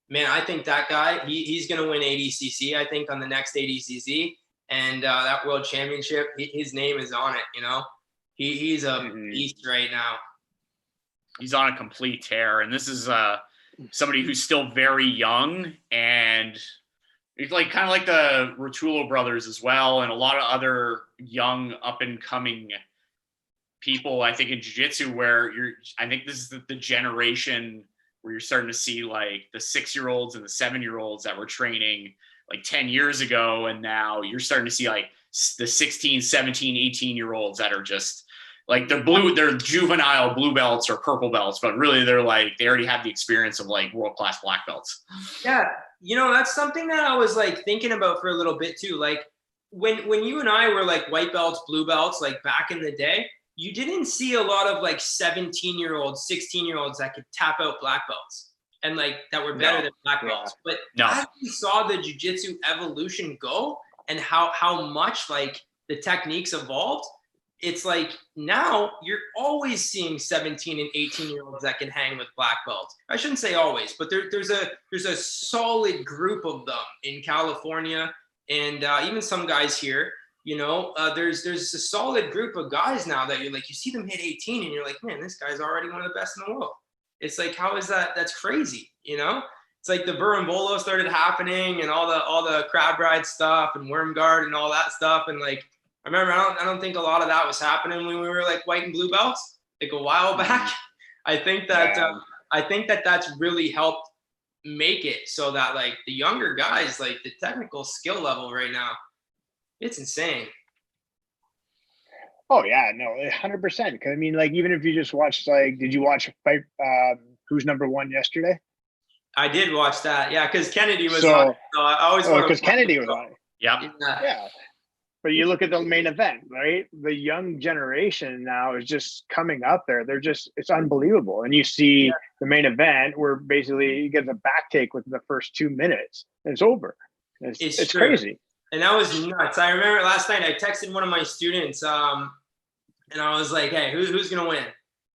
man, I think that guy, he's going to win ADCC, I think, on the next ADCC. And that world championship, his name is on it, you know? He's a beast right now.
He's on a complete tear. And this is somebody who's still very young. And it's like kind of like the Rotullo brothers as well. And a lot of other young up-and-coming people, I think, in jiu-jitsu where I think this is the generation where you're starting to see like the 6-year-olds and the 7-year-olds that were training like 10 years ago. And now you're starting to see like the 16, 17, 18-year-olds that are just like they're juvenile blue belts or purple belts, but really they already have the experience of like world-class black belts.
Yeah. You know, that's something that I was like thinking about for a little bit too. Like when you and I were like white belts, blue belts, like back in the day, you didn't see a lot of like 17-year-olds, 16-year-olds that could tap out black belts and like that were better than black belts. But as we saw the jiu-jitsu evolution go and how much like the techniques evolved, it's like now you're always seeing 17 and 18-year-olds that can hang with black belts. I shouldn't say always, but there's a solid group of them in California and even some guys here. You know, there's a solid group of guys now that you see them hit 18 and you're like, man, this guy's already one of the best in the world. It's like, how is that? That's crazy. You know, it's like the Berimbolo started happening and all the crab ride stuff and worm guard and all that stuff. And like, I remember, I don't think a lot of that was happening when we were like white and blue belts, like a while back. I think that that's really helped make it so that like the younger guys, like the technical skill level right now, it's insane.
Oh yeah, no, 100%. Because I mean, like even if you just watched, like, did you watch Fight? Who's Number One yesterday?
I did watch that. Yeah, because Kennedy was on it. So I always
because Kennedy was on it.
Yeah.
But you look at the main event, right? The young generation now is just coming up there. It's unbelievable. And you see the main event where basically you get the back take within the first 2 minutes and it's over. It's crazy. And
that was nuts. I remember last night I texted one of my students and I was like, hey, who's going to win?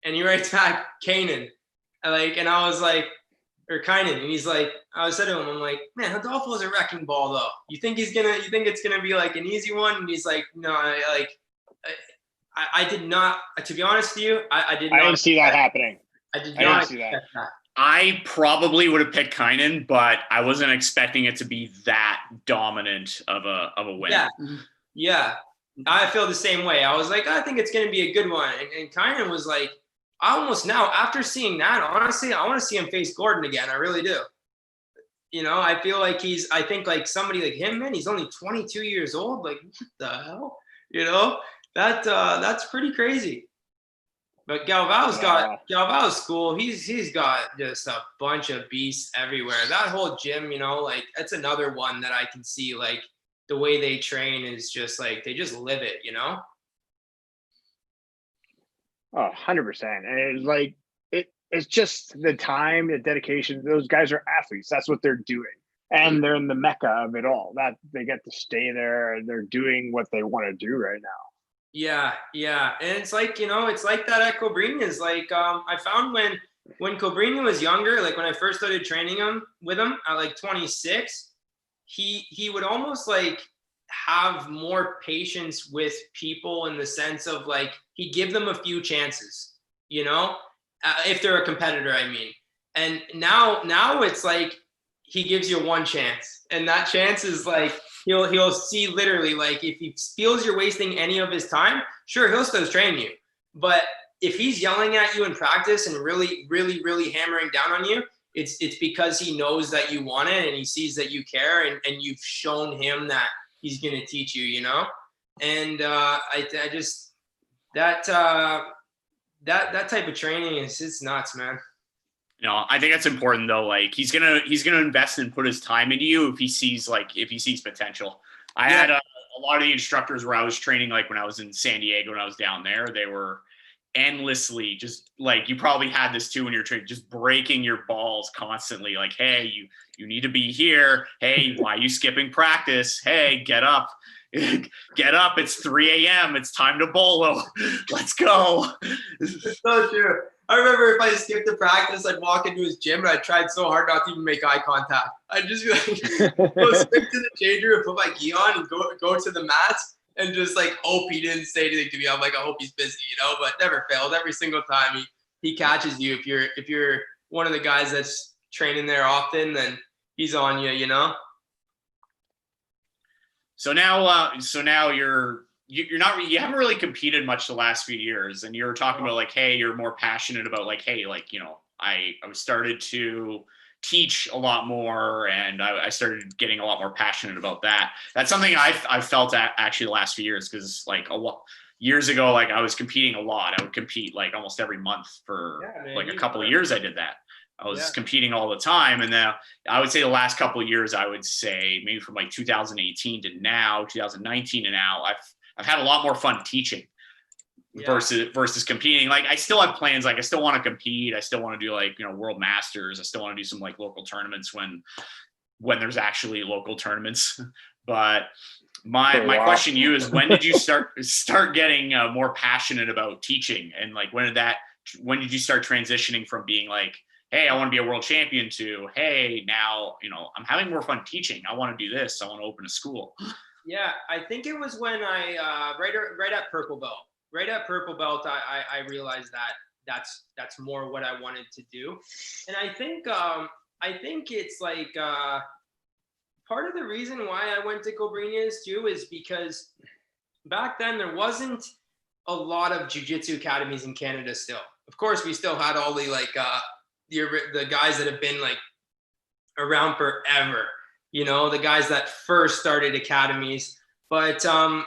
And he writes back, Kanan. And I was like, or Kynan, and he's like, I said to him, I'm like, man, Rodolfo is a wrecking ball though. You think it's gonna be like an easy one? And he's like, no, I did not. To be honest with you, I
didn't see that happening.
I did not
see that.
I probably would have picked Kynan, but I wasn't expecting it to be that dominant of a win.
Yeah. I feel the same way. I was like, I think it's going to be a good one. And Kynan was like, I almost now, after seeing that, honestly, I want to see him face Gordon again. I really do. You know, I feel like I think like somebody like him, man, he's only 22 years old. Like, what the hell? You know, that's pretty crazy. But Galvao's cool. He's got just a bunch of beasts everywhere. That whole gym, you know, like that's another one that I can see, like the way they train is just like, they just live it, you know?
Oh, 100%. And it's like, it's just the time, the dedication. Those guys are athletes. That's what they're doing. And they're in the mecca of it all. That they get to stay there and they're doing what they want to do right now.
Yeah. And it's like, you know, it's like that at Cobrinha's. Like, I found when Cobrinha was younger, like when I first started training with him at like 26, he would almost like have more patience with people in the sense of like, he'd give them a few chances, you know, if they're a competitor, I mean. And now it's like, he gives you one chance, and that chance is like, he'll see literally, like, if he feels you're wasting any of his time, sure, he'll still train you. But if he's yelling at you in practice and really, really, really hammering down on you, it's because he knows that you want it and he sees that you care, and you've shown him that he's going to teach you, you know? And I just, that type of training it's nuts, man.
No, I think that's important though. Like he's gonna invest and put his time into you if he sees potential. I had a lot of the instructors where I was training, like when I was in San Diego, when I was down there, they were endlessly just like, you probably had this too when you're training, just breaking your balls constantly. Like, hey, you need to be here. Hey, why are you skipping practice? Hey, get up. Get up. It's 3 a.m. It's time to bolo. Let's go.
It's so true. I remember if I skipped the practice, I'd walk into his gym and I tried so hard not to even make eye contact. I'd just be like, go straight to the change room and put my gi on and go to the mats and just like hope he didn't say anything to me. I'm like, I hope he's busy, you know, but never failed. Every single time he catches you. If you're one of the guys that's training there often, then he's on you, you know?
So now you haven't really competed much the last few years, and you're talking about like, hey, you're more passionate about like, hey, like, you know, I started to teach a lot more, and I started getting a lot more passionate about that. That's something I've felt actually the last few years, because like years ago, like I was competing a lot. I would compete like almost every month for like a couple of years. I did that. I was competing all the time. And then I would say the last couple of years, I would say maybe from like 2018 to now, 2019 to now, I've had a lot more fun teaching versus competing. Like I still have plans. Like I still want to compete. I still want to do like, you know, World Masters. I still want to do some like local tournaments when there's actually local tournaments. But my question to you is, when did you start getting more passionate about teaching? And like, when did you start transitioning from being like, hey, I want to be a world champion to, hey, now, you know, I'm having more fun teaching. I want to do this. I want to open a school.
Yeah, I think it was when I right at purple belt. Right at purple belt, I realized that that's more what I wanted to do, and I think it's like part of the reason why I went to Cobrinha's too is because back then there wasn't a lot of jiu-jitsu academies in Canada. Still, of course, we still had all the like the guys that have been like around forever. You know, the guys that first started academies, but I'm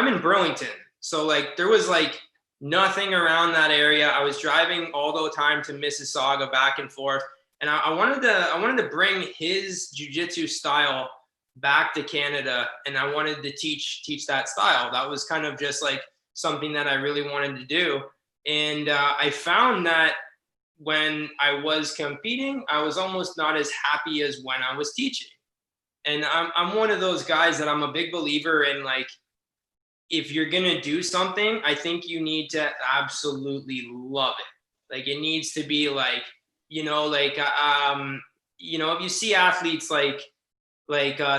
in Burlington. So like there was like nothing around that area. I was driving all the time to Mississauga back and forth. And I wanted to bring his jiu-jitsu style back to Canada. And I wanted to teach that style. That was kind of just like something that I really wanted to do. And I found that when I was competing, I was almost not as happy as when I was teaching. And I'm one of those guys that I'm a big believer in, like, if you're going to do something, I think you need to absolutely love it. Like, it needs to be like you know, like, you know, if you see athletes like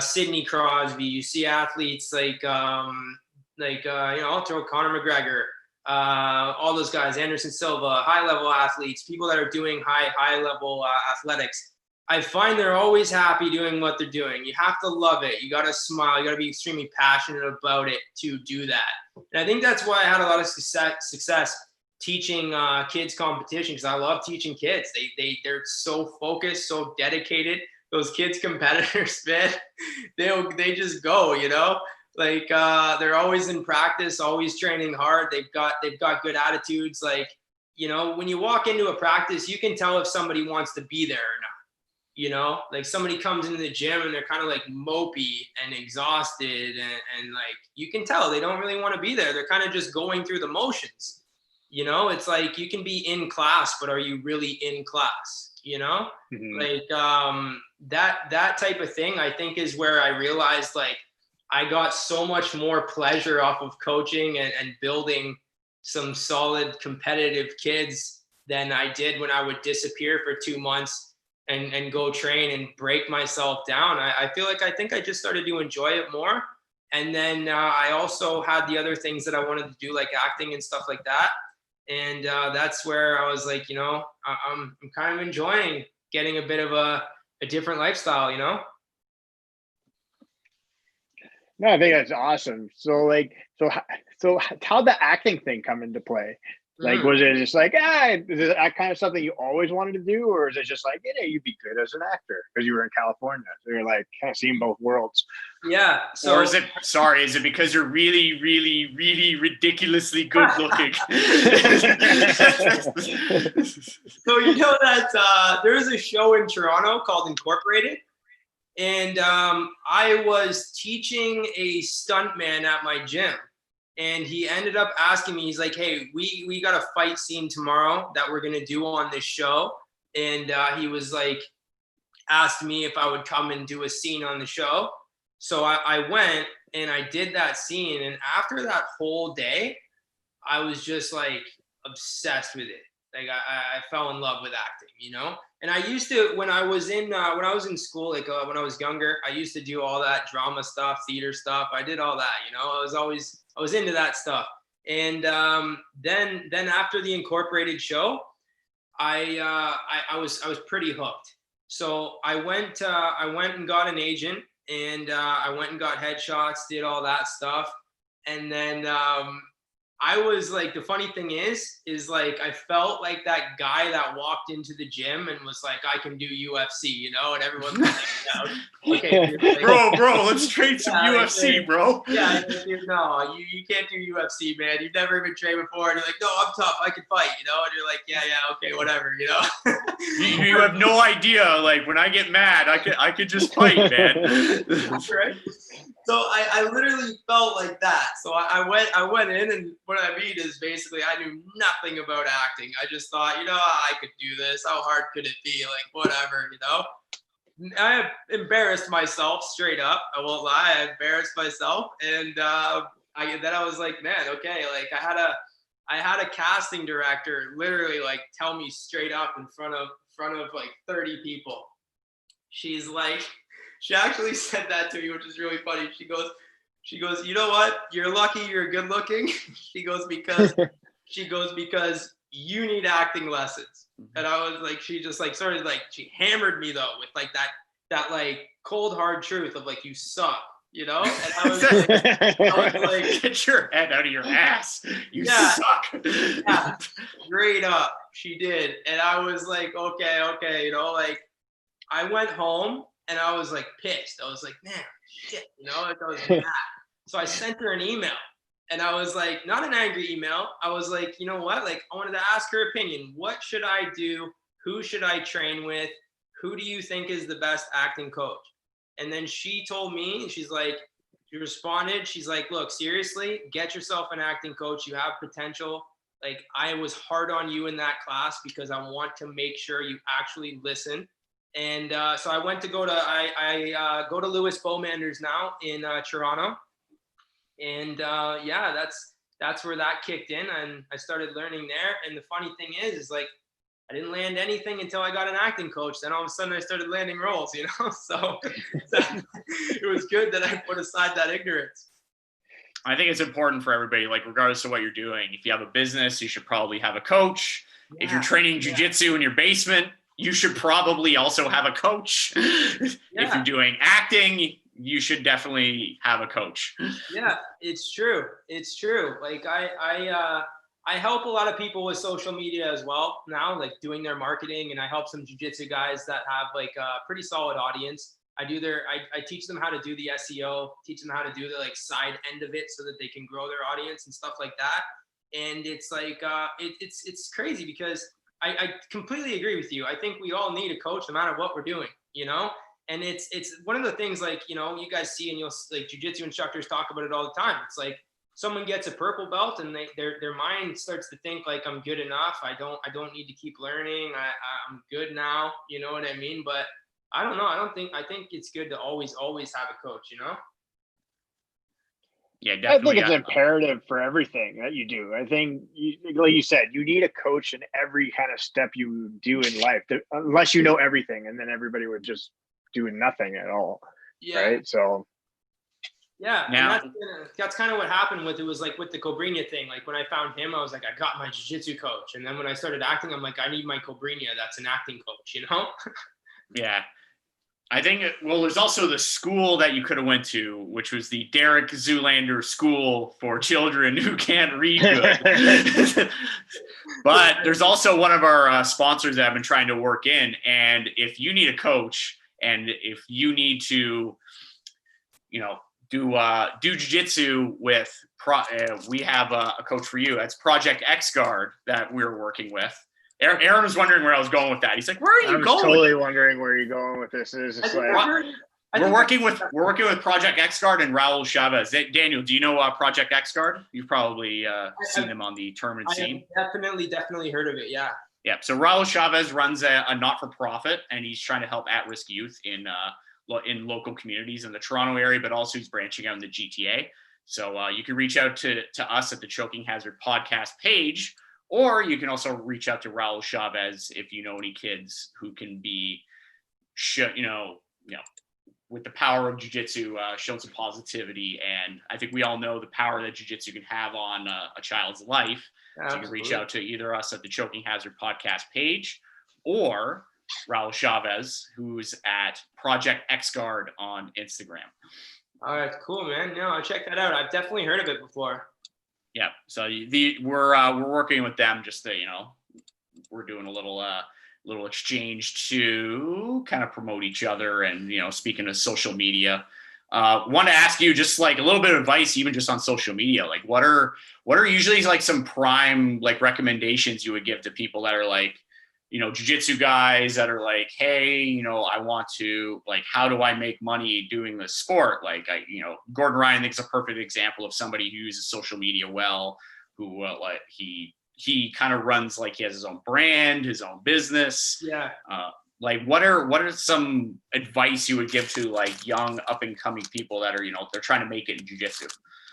Sidney Crosby, you see athletes like, you know, I'll throw Conor McGregor, all those guys, Anderson Silva, high level athletes, people that are doing high level athletics. I find they're always happy doing what they're doing. You have to love it. You got to smile. You got to be extremely passionate about it to do that. And I think that's why I had a lot of success teaching kids competition, because I love teaching kids. They're so focused, so dedicated. Those kids competitors, man, they just go, you know, like they're always in practice, always training hard. They've got good attitudes. Like, you know, when you walk into a practice, you can tell if somebody wants to be there or not. You know, like somebody comes into the gym and they're kind of like mopey and exhausted, and like you can tell they don't really want to be there. They're kind of just going through the motions. You know, it's like you can be in class, but are you really in class? You know, like that type of thing, I think, is where I realized like I got so much more pleasure off of coaching and building some solid competitive kids than I did when I would disappear for 2 months and go train and break myself down. I feel like I think I just started to enjoy it more. And then I also had the other things that I wanted to do, like acting and stuff like that. And that's where I was like, you know, I'm kind of enjoying getting a bit of a different lifestyle, you know?
No, I think that's awesome. So like, so how'd the acting thing come into play? Like, was it just like, is that kind of something you always wanted to do? Or is it just like, yeah, you'd be good as an actor because you were in California? So you're like kind of seeing both worlds.
Yeah. So,
or is it because you're really, really, really ridiculously good looking?
So, you know that there's a show in Toronto called Incorporated. And I was teaching a stuntman at my gym. And he ended up asking me, he's like, hey, we got a fight scene tomorrow that we're going to do on this show. And he was like, asked me if I would come and do a scene on the show. So I went and I did that scene. And after that whole day, I was just like obsessed with it. Like I fell in love with acting, you know? And I used to, when I was in school, like when I was younger, I used to do all that drama stuff, theater stuff. I did all that, you know, I was into that stuff. And then after the Incorporated show, I was pretty hooked. So I went and got an agent, and I went and got headshots, did all that stuff. And then I was like, the funny thing is like, I felt like that guy that walked into the gym and was like, I can do UFC, you know, and everyone's like, okay,
like, bro, let's trade some UFC, bro.
Yeah, dude, no, you can't do UFC, man. You've never even trained before. And you're like, no, I'm tough. I can fight, you know? And you're like, yeah, okay, whatever, you know?
you have no idea. Like, when I get mad, I could just fight, man.
Right? So I literally felt like that. So I went in, and what I mean is basically I knew nothing about acting. I just thought, you know, I could do this. How hard could it be? Like, whatever, you know. I embarrassed myself straight up. I won't lie. I embarrassed myself. And then I was like, man, okay. Like I had a casting director literally like tell me straight up in front of like 30 people. She's like, she actually said that to me, which is really funny. She goes, you know what? You're lucky you're good looking. She goes, because you need acting lessons. And I was like, she just like sort of like, she hammered me though with like that like cold hard truth of like, you suck, you know? And I was like,
get your head out of your ass. You suck.
Yeah, straight up. She did. And I was like, okay, you know, like I went home and I was like pissed. I was like, man, shit, you know, like I was mad. So I sent her an email, and I was like, not an angry email. I was like, you know what? Like, I wanted to ask her opinion. What should I do? Who should I train with? Who do you think is the best acting coach? And then she told me, she's like, she responded. She's like, look, seriously, get yourself an acting coach. You have potential. Like, I was hard on you in that class because I want to make sure you actually listen. And so I went to go to Lewis Bowmanders now in Toronto. And that's where that kicked in, and I started learning there. And the funny thing is like I didn't land anything until I got an acting coach. Then all of a sudden I started landing roles, you know? So it was good that I put aside that ignorance.
I think it's important for everybody, like regardless of what you're doing. If you have a business, you should probably have a coach. Yeah, if you're training jiu-jitsu in your basement, you should probably also have a coach. If you're doing acting, you should definitely have a coach.
Yeah, it's true. It's true. Like I help a lot of people with social media as well now, like doing their marketing, and I help some jiu-jitsu guys that have like a pretty solid audience. I teach them how to do the SEO, teach them how to do the like side end of it so that they can grow their audience and stuff like that. And it's like, it's crazy because I completely agree with you. I think we all need a coach no matter what we're doing, you know? And it's one of the things, like, you know, you guys see, and you'll like jiu-jitsu instructors talk about it all the time. It's like someone gets a purple belt and their mind starts to think like, I'm good enough. I don't need to keep learning. I'm good now. You know what I mean? But I don't know. I think it's good to always have a coach, you know?
Yeah, definitely.
I think it's imperative for everything that you do. I think, like you said, you need a coach in every kind of step you do in life, unless you know everything, and then everybody would just do nothing at all. Yeah. Right. So.
Yeah. Now, and that's kind of what happened with it. Was like with the Cobrinha thing. Like when I found him, I was like, I got my jiu-jitsu coach. And then when I started acting, I'm like, I need my Cobrinha. That's an acting coach, you know?
Yeah. I think, well, there's also the school that you could have went to, which was the Derek Zoolander School for Children Who Can't Read Good. But there's also one of our sponsors that I've been trying to work in. And if you need a coach, and if you need to, you know, do jiu-jitsu with, we have a coach for you. That's Project X Guard that we're working with. Aaron was wondering where I was going with that. He's like, "Where are you going?"
I'm totally wondering where you're going with this. It's just like
we're working with Project X Guard and Raul Chavez. Daniel, do you know Project X Guard? You've probably seen them on the tournament scene.
Definitely heard of it. Yeah.
Yeah. So Raul Chavez runs a not-for-profit, and he's trying to help at-risk youth in local communities in the Toronto area, but also he's branching out in the GTA. So you can reach out to us at the Choking Hazard podcast page. Or you can also reach out to Raul Chavez if you know any kids who can be, with the power of jiu-jitsu, shown some positivity. And I think we all know the power that jiu-jitsu can have on a child's life. Absolutely. So you can reach out to either us at the Choking Hazard podcast page or Raul Chavez, who's at Project X Guard on Instagram.
All right, cool, man. No, I'll check that out. I've definitely heard of it before.
Yeah, so we're working with them just to, we're doing a little exchange to kind of promote each other. And, speaking of social media, want to ask you just like a little bit of advice, even just on social media. Like what are usually like some prime like recommendations you would give to people that are like, jiu-jitsu guys that are like, hey, I want to, like, how do I make money doing this sport? Like, Gordon Ryan thinks a perfect example of somebody who uses social media well, who like he kind of runs, like, he has his own brand, his own business.
Yeah.
Like what are some advice you would give to like young up and coming people that are, they're trying to make it in jiu-jitsu?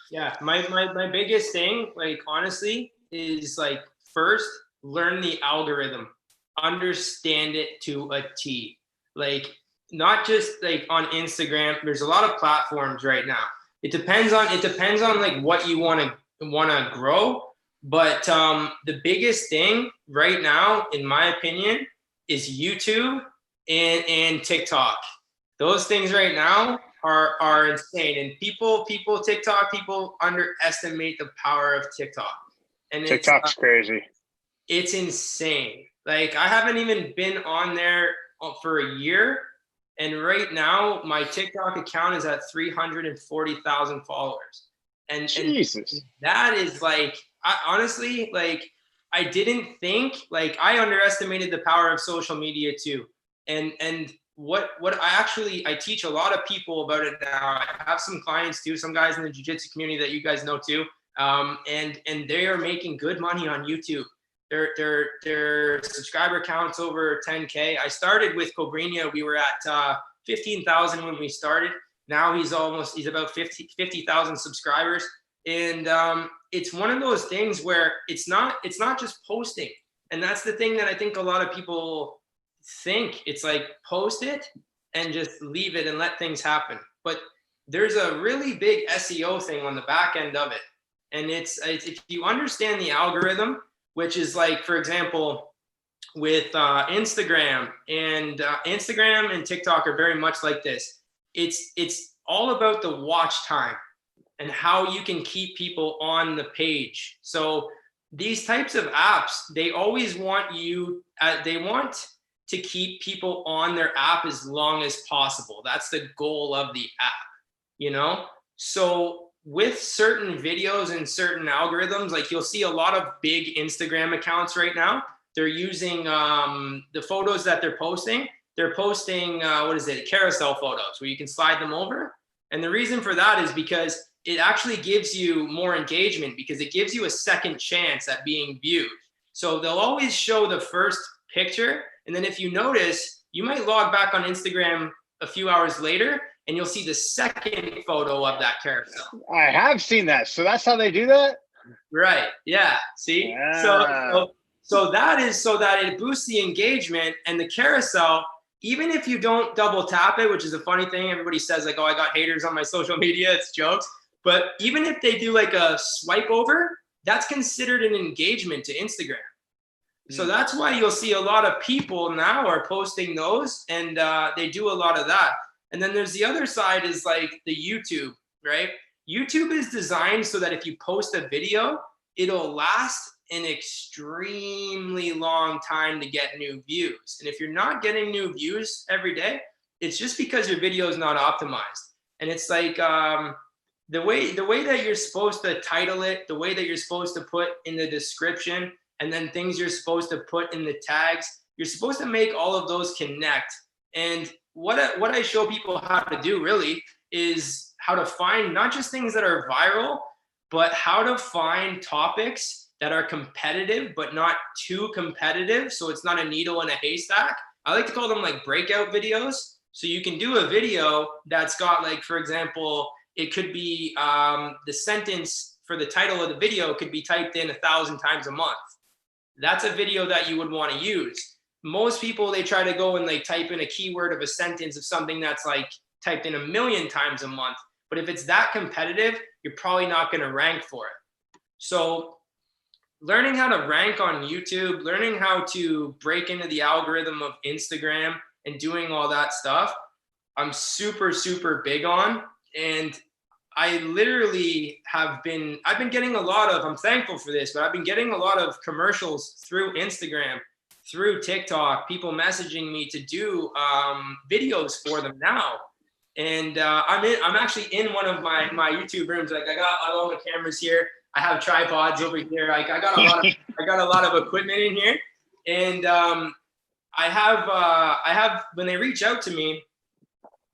Yeah. My biggest thing, like, honestly, is like, first, learn the algorithm. Understand it to a T. Like, not just like on Instagram. There's a lot of platforms right now. It depends on like what you want to grow. But the biggest thing right now, in my opinion, is YouTube and TikTok. Those things right now are insane. And people underestimate the power of TikTok. And
TikTok's crazy.
It's insane. Like, I haven't even been on there for a year. And right now, my TikTok account is at 340,000 followers. And that is like, honestly, like, I didn't think, like, I underestimated the power of social media too. And what I teach a lot of people about it now. I have some clients too, some guys in the jiu-jitsu community that you guys know too. And they are making good money on YouTube. Their subscriber count's over 10K. I started with Cobrinha. We were at 15,000 when we started. Now he's about 50,000 subscribers. And it's one of those things where it's not just posting. And that's the thing that I think a lot of people think. It's like, post it and just leave it and let things happen. But there's a really big SEO thing on the back end of it. And it's if you understand the algorithm, which is like, for example, with Instagram and TikTok are very much like this. It's all about the watch time and how you can keep people on the page. So these types of apps, they always want they want to keep people on their app as long as possible. That's the goal of the app, you know? So with certain videos and certain algorithms, like you'll see a lot of big Instagram accounts right now, they're using the photos that they're posting. They're posting, carousel photos where you can slide them over. And the reason for that is because it actually gives you more engagement, because it gives you a second chance at being viewed. So they'll always show the first picture. And then if you notice, you might log back on Instagram a few hours later and you'll see the second photo of that carousel.
I have seen that. So that's how they do that?
Right. Yeah. See?
Yeah.
So that is so that it boosts the engagement, and the carousel, even if you don't double tap it, which is a funny thing. Everybody says like, oh, I got haters on my social media. It's jokes. But even if they do like a swipe over, that's considered an engagement to Instagram. So that's why you'll see a lot of people now are posting those, and they do a lot of that. And then there's the other side is like the YouTube, right? YouTube is designed so that if you post a video, it'll last an extremely long time to get new views. And if you're not getting new views every day, it's just because your video is not optimized. And it's like the way that you're supposed to title it, the way that you're supposed to put in the description, and then things you're supposed to put in the tags, you're supposed to make all of those connect. And what I show people how to do really is how to find not just things that are viral, but how to find topics that are competitive, but not too competitive. So it's not a needle in a haystack. I like to call them like breakout videos. So you can do a video that's got like, for example, it could be the sentence for the title of the video could be typed in 1,000 times a month. That's a video that you would want to use. Most people, they try to go and they type in a keyword of a sentence of something that's like typed in 1,000,000 times a month. But if it's that competitive, you're probably not going to rank for it. So learning how to rank on YouTube, learning how to break into the algorithm of Instagram and doing all that stuff, I'm super, super big on. And I literally I've been getting a lot of, I'm thankful for this, but I've been getting a lot of commercials through Instagram, through TikTok, people messaging me to do videos for them now. And I'm actually in one of my YouTube rooms. Like I got all the cameras here. I have tripods over here. Like I got a lot of equipment in here. And I have when they reach out to me,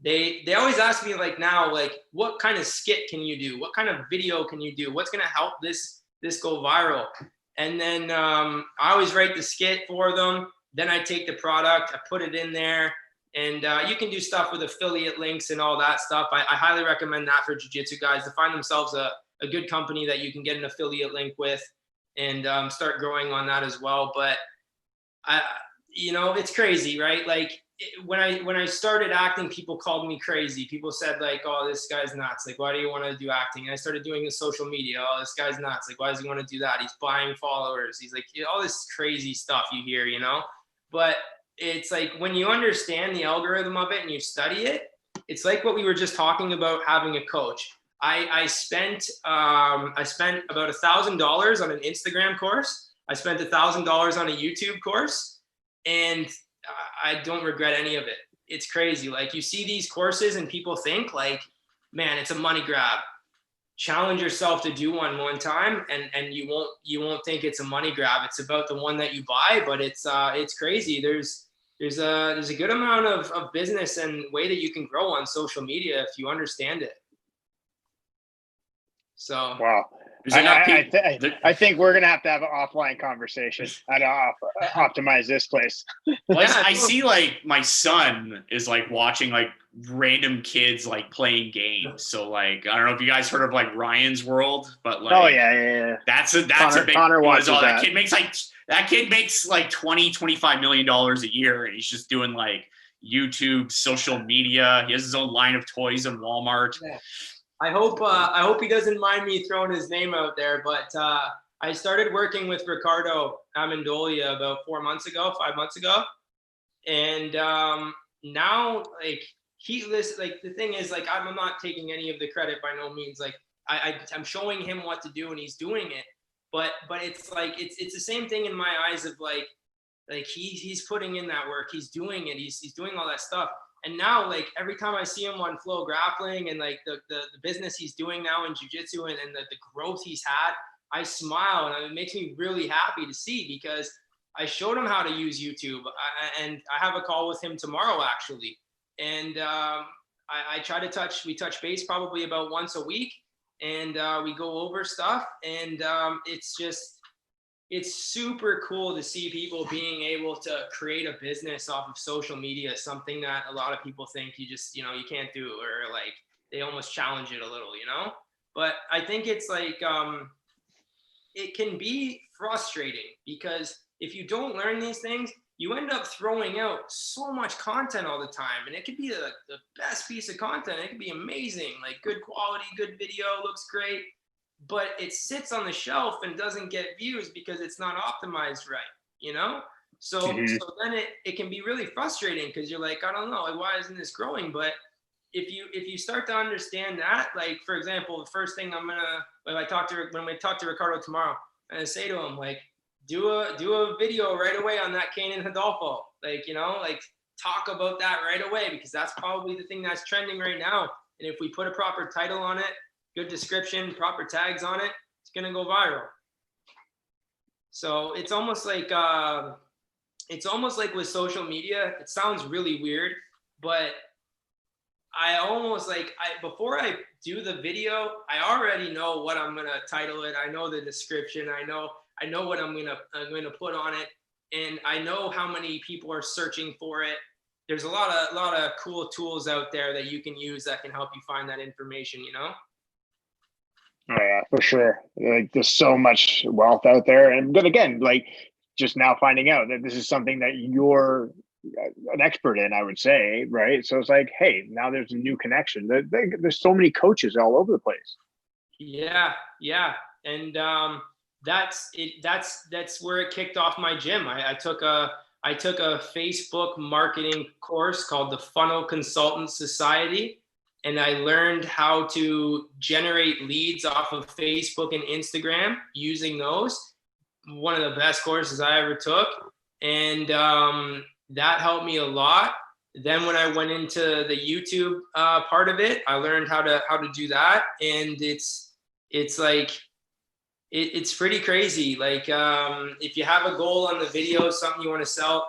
they always ask me like now, like, what kind of skit can you do? What kind of video can you do? What's gonna help this go viral? And then I always write the skit for them. Then I take the product, I put it in there, and you can do stuff with affiliate links and all that stuff. I highly recommend that for jiu-jitsu guys to find themselves a good company that you can get an affiliate link with and start growing on that as well. But it's crazy, right? Like when I started acting, people called me crazy. People said like, oh, this guy's nuts. Like, why do you want to do acting? And I started doing the social media. Oh, this guy's nuts. Like, why does he want to do that? He's buying followers. He's like, all this crazy stuff you hear, but it's like, when you understand the algorithm of it and you study it, it's like what we were just talking about, having a coach. I spent about $1,000 on an Instagram course. I spent $1,000 on a YouTube course, and I don't regret any of it. It's crazy. Like you see these courses and people think like, man, it's a money grab. Challenge yourself to do one time, and you won't think it's a money grab. It's about the one that you buy, but it's crazy. There's a good amount of business and way that you can grow on social media if you understand it. So
wow. I think we're gonna have an offline conversation how to optimize this place.
Well, I see like my son is like watching like random kids like playing games. So like I don't know if you guys heard of like Ryan's World, but like
yeah.
That's a big
Connor watches
all that
that.
kid makes like that kid makes like $25 million a year, and he's just doing like YouTube, social media. He has his own line of toys in Walmart.
Yeah. I hope he doesn't mind me throwing his name out there, but I started working with Ricardo Amendolia about 5 months ago. And now like the thing is, like, I'm not taking any of the credit by no means. Like I'm showing him what to do and he's doing it. But it's like, it's the same thing in my eyes of like he's putting in that work, he's doing it, he's doing all that stuff. And now, like, every time I see him on Flow Grappling and like the business he's doing now in jiu-jitsu and the growth he's had, I smile, and it makes me really happy to see, because I showed him how to use YouTube, and I have a call with him tomorrow actually. And we touch base probably about once a week, and we go over stuff, and it's super cool to see people being able to create a business off of social media, something that a lot of people think you can't do, or like they almost challenge it a little, But I think it's like, it can be frustrating, because if you don't learn these things, you end up throwing out so much content all the time. And it could be the best piece of content. It could be amazing, like good quality, good video, looks great. But it sits on the shelf and doesn't get views because it's not optimized right, So, so then it can be really frustrating, because you're like, I don't know, like, why isn't this growing? But if you start to understand that, like, for example, the first thing when we talk to Ricardo tomorrow, I'm gonna say to him, like, do a video right away on that Kanan Hidalgo, like, like, talk about that right away, because that's probably the thing that's trending right now. And if we put a proper title on it, good description, proper tags on it, it's gonna go viral. So it's almost like with social media. It sounds really weird, but before I do the video, I already know what I'm gonna title it. I know the description. I know what I'm gonna put on it, and I know how many people are searching for it. There's a lot of cool tools out there that you can use that can help you find that information.
Oh yeah, for sure. Like, there's so much wealth out there, and then again, like, just now finding out that this is something that you're an expert in, I would say, right? So it's like, hey, now there's a new connection. There's so many coaches all over the place.
Yeah, and that's it. That's where it kicked off my gym. I took a Facebook marketing course called the Funnel Consultant Society. And I learned how to generate leads off of Facebook and Instagram using those. One of the best courses I ever took. And that helped me a lot. Then when I went into the YouTube part of it, I learned how to do that. And it's like, it's pretty crazy. Like, if you have a goal on the video, something you want to sell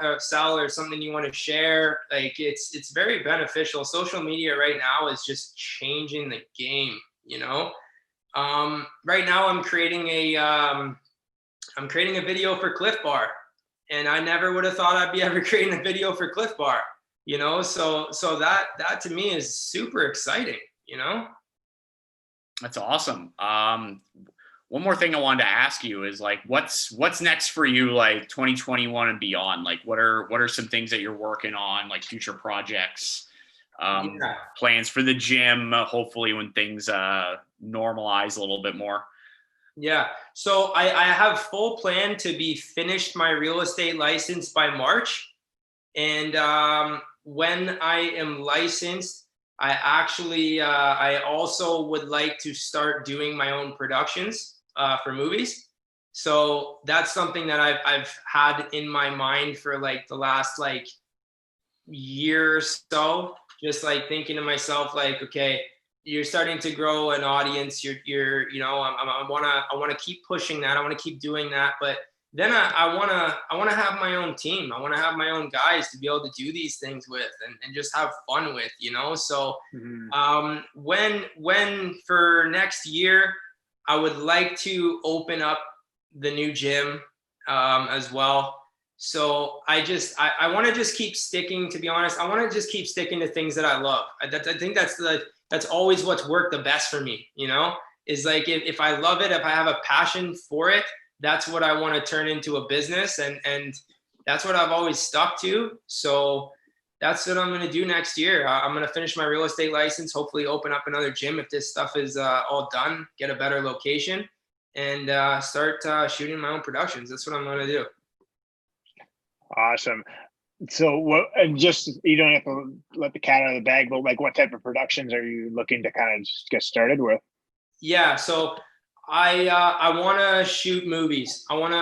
or something you want to share, like, it's very beneficial. Social media right now is just changing the game, Right now I'm creating a video for Cliff Bar, and I never would have thought I'd be ever creating a video for Cliff Bar, so that to me is super exciting,
That's awesome. One more thing I wanted to ask you is, like, what's next for you, like 2021 and beyond? Like, what are some things that you're working on, like future projects, plans for the gym, hopefully when things normalize a little bit more?
Yeah. So I have full plan to be finished my real estate license by March. And when I am licensed, I actually, I also would like to start doing my own productions for movies. So that's something that I've had in my mind for like the last like year or so, just like thinking to myself, like, okay, you're starting to grow an audience. I want to keep pushing that. I want to keep doing that. But then I want to have my own team. I want to have my own guys to be able to do these things with and just have fun with, So when for next year, I would like to open up the new gym as well. So I want to just keep sticking, to be honest. I want to just keep sticking to things that I love. I think that's always what's worked the best for me, is like, if I love it, if I have a passion for it, that's what I want to turn into a business, and that's what I've always stuck to. So that's what I'm going to do next year. I'm going to finish my real estate license, hopefully open up another gym if this stuff is all done, get a better location, and start shooting my own productions. That's what I'm going to do.
Awesome. So what, and just, you don't have to let the cat out of the bag, but like what type of productions are you looking to kind of just get started with?
Yeah. So I want to shoot movies. I want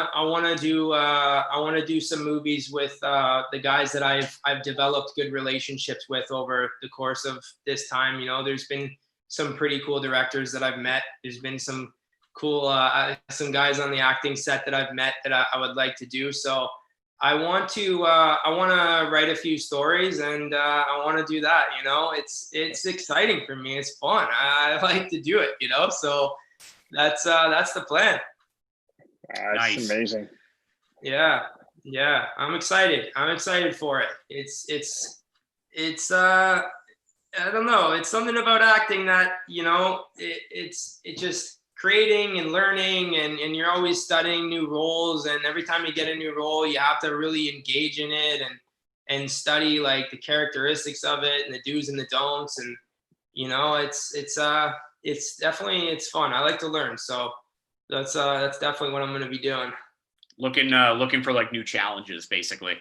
to do some movies with the guys that I've developed good relationships with over the course of this time. You know, there's been some pretty cool directors that I've met. There's been some cool some guys on the acting set that I've met that I would like to do. So I want to write a few stories, and I want to do that. You know, it's exciting for me. It's fun. I like to do it. You know, so that's the plan.
That's
Nice.
Amazing.
Yeah, I'm excited. I'm excited for it. It's I don't know. It's something about acting that, you know, it's just creating and learning, and you're always studying new roles, and every time you get a new role you have to really engage in it and study like the characteristics of it and the do's and the don'ts, and you know, it's definitely, it's fun. I like to learn, so that's definitely what I'm going to be doing.
Looking for like new challenges, basically.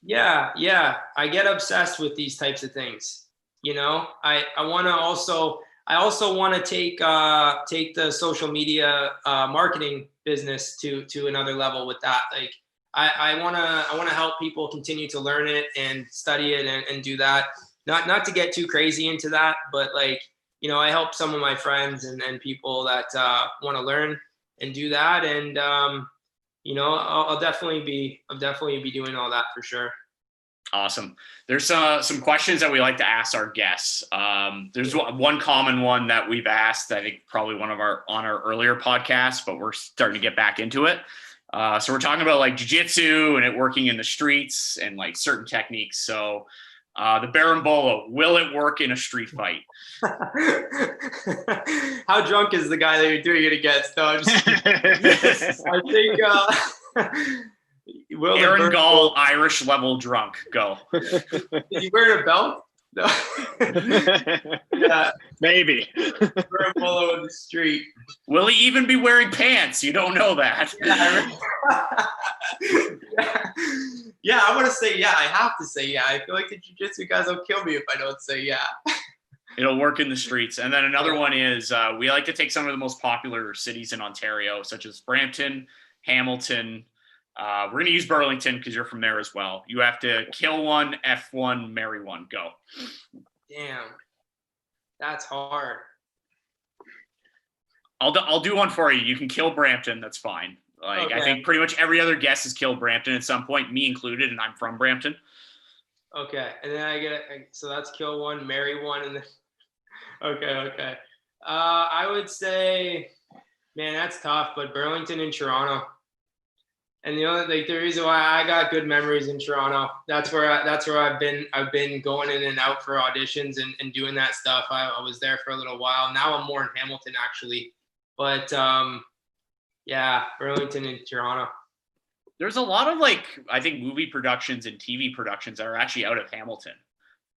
Yeah, I get obsessed with these types of things. You know, I also want to take the social media marketing business to another level with that. Like I want to help people continue to learn it and study it and do that. Not to get too crazy into that, but like, you know, I help some of my friends and people that want to learn and do that. And you know, I'll definitely be doing all that for sure.
Awesome. There's some questions that we like to ask our guests. There's one common one that we've asked, I think probably on our earlier podcasts, but we're starting to get back into it. So we're talking about like jiu-jitsu and it working in the streets and like certain techniques. So the Berimbolo, will it work in a street fight?
How drunk is the guy that you're doing it against? No, I'm just I think
Aaron Gall, Irish level drunk. Go.
Is he wearing a belt? No. Yeah.
Maybe.
Berimbolo in the street.
Will he even be wearing pants? You don't know that.
Yeah, I want to say yeah. I have to say yeah. I feel like the jiu-jitsu guys will kill me if I don't say yeah.
It'll work in the streets. And then another one is we like to take some of the most popular cities in Ontario, such as Brampton, Hamilton. We're going to use Burlington because you're from there as well. You have to kill one, F one, marry one. Go.
Damn. That's hard.
I'll do one for you. You can kill Brampton. That's fine. Like, okay. I think pretty much every other guest has killed Brampton at some point, me included, and I'm from Brampton.
Okay. And then I get it. So that's kill one, marry one, and then Okay. I would say, man, that's tough, but Burlington and Toronto. And the reason why I got good memories in Toronto, that's where I've been going in and out for auditions and doing that stuff. I was there for a little while. Now I'm more in Hamilton actually, but yeah, Burlington and Toronto.
There's a lot of like, I think movie productions and TV productions that are actually out of Hamilton.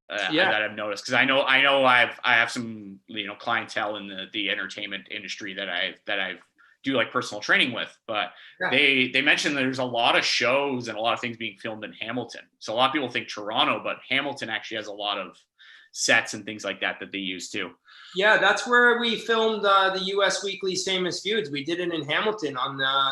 That I've noticed, because I know I have some, you know, clientele in the entertainment industry that I do like personal training with, but they mentioned that there's a lot of shows and a lot of things being filmed in Hamilton. So a lot of people think Toronto, but Hamilton actually has a lot of sets and things like that they use too.
Yeah, that's where we filmed the US Weekly's Famous Feuds. We did it in Hamilton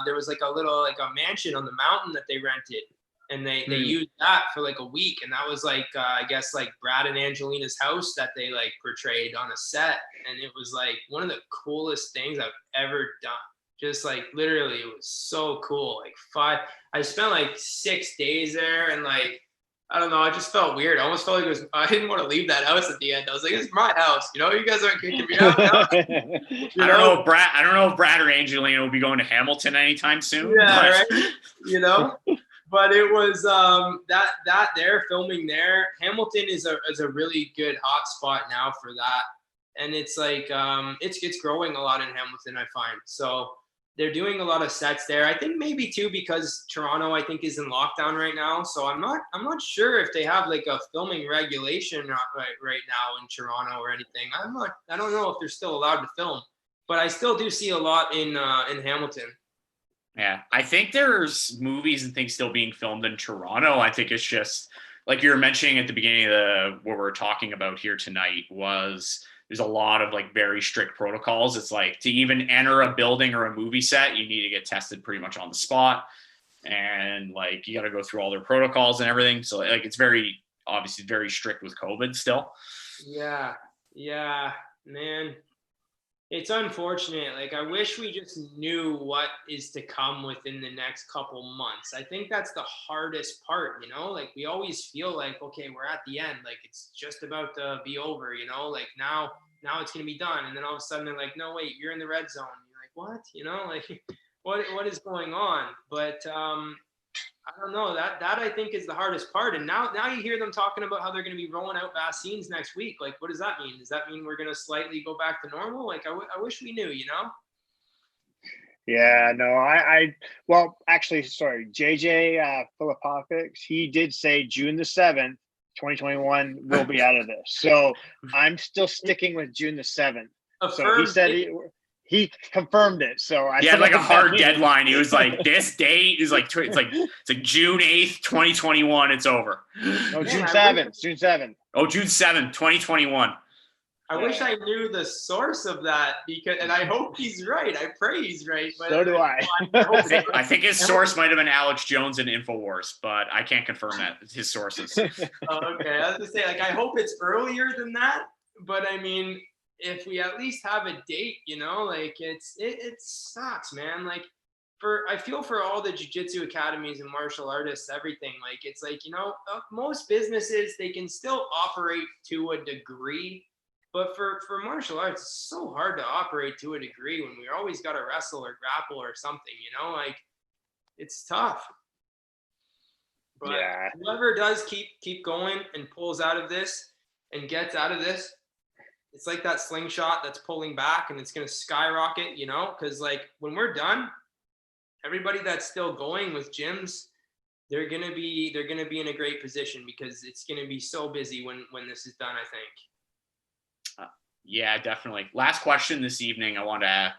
there was like a mansion on the mountain that they rented. And they used that for like a week. And that was like, I guess like Brad and Angelina's house that they like portrayed on a set. And it was like one of the coolest things I've ever done. Just like literally, it was so cool. Like I spent like 6 days there, and like, I don't know, I just felt weird. I almost felt like I didn't want to leave that house at the end. I was like, it's my house, you know, you guys aren't kicking me out. I don't know if Brad or Angelina will be going to Hamilton anytime soon. Yeah, right. You know? But it was that there filming there. Hamilton is a really good hot spot now for that, and it's like it's growing a lot in Hamilton, I find. So they're doing a lot of sets there. I think maybe too because Toronto, I think, is in lockdown right now. So I'm not sure if they have like a filming regulation right now in Toronto or anything. I don't know if they're still allowed to film, but I still do see a lot in Hamilton.
Yeah, I think there's movies and things still being filmed in Toronto. I think it's just like you were mentioning at the beginning of what we're talking about here tonight was there's a lot of like very strict protocols. It's like to even enter a building or a movie set, you need to get tested pretty much on the spot. And like, you got to go through all their protocols and everything. So like, it's obviously very strict with COVID still.
Yeah, man. It's unfortunate. Like, I wish we just knew what is to come within the next couple months. I think that's the hardest part, like we always feel like, okay, we're at the end. Like it's just about to be over, like now it's going to be done. And then all of a sudden they're like, no, wait, you're in the red zone. You're like, what? Like what is going on? But, I don't know. That I think is the hardest part. And now you hear them talking about how they're going to be rolling out vaccines next week. Like, what does that mean? Does that mean we're going to slightly go back to normal? Like, I wish we knew,
Yeah, no, well, actually, sorry, JJ Filipovics, he did say June the 7th, 2021, we'll be out of this. So I'm still sticking with June the 7th. So he said he confirmed it. So
he had like a hard deadline. He was like, this date is like, it's like June 8th, 2021. It's over.
No, June 7th. June 7th.
Oh, June 7th, 2021.
I wish I knew the source of that and I hope he's right. I pray he's right. But
so do I.
I think his source might have been Alex Jones in InfoWars, but I can't confirm that. It's his sources.
Oh, okay. I was gonna say, like, I hope it's earlier than that. But I mean, if we at least have a date, like it sucks, man. Like I feel for all the jiu-jitsu academies and martial artists, everything. Like, it's like, most businesses, they can still operate to a degree. But for martial arts, it's so hard to operate to a degree when we always got to wrestle or grapple or something, like it's tough. But yeah. Whoever does keep going and pulls out of this and gets out of this, it's like that slingshot that's pulling back and it's going to skyrocket, because like when we're done, everybody that's still going with gyms, they're going to be in a great position because it's going to be so busy when this is done, I think.
Yeah, definitely. Last question this evening. I want to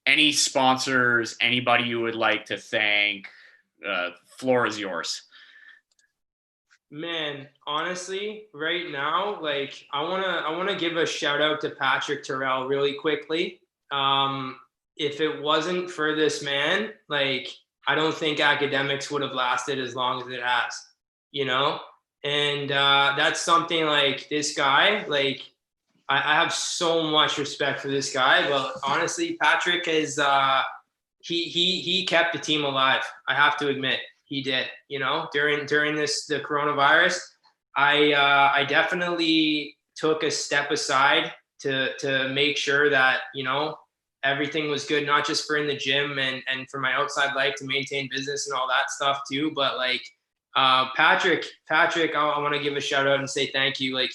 any sponsors, anybody you would like to thank, floor is yours.
Man, honestly, right now, like I want to give a shout out to Patrick Terrell really quickly. If it wasn't for this man, like I don't think academics would have lasted as long as it has, and that's something like this guy, like I have so much respect for this guy, but honestly, Patrick is he kept the team alive. I have to admit, he did. During the coronavirus, I definitely took a step aside to make sure that everything was good, not just for in the gym and for my outside life to maintain business and all that stuff too. But like Patrick, I want to give a shout out and say thank you. Like.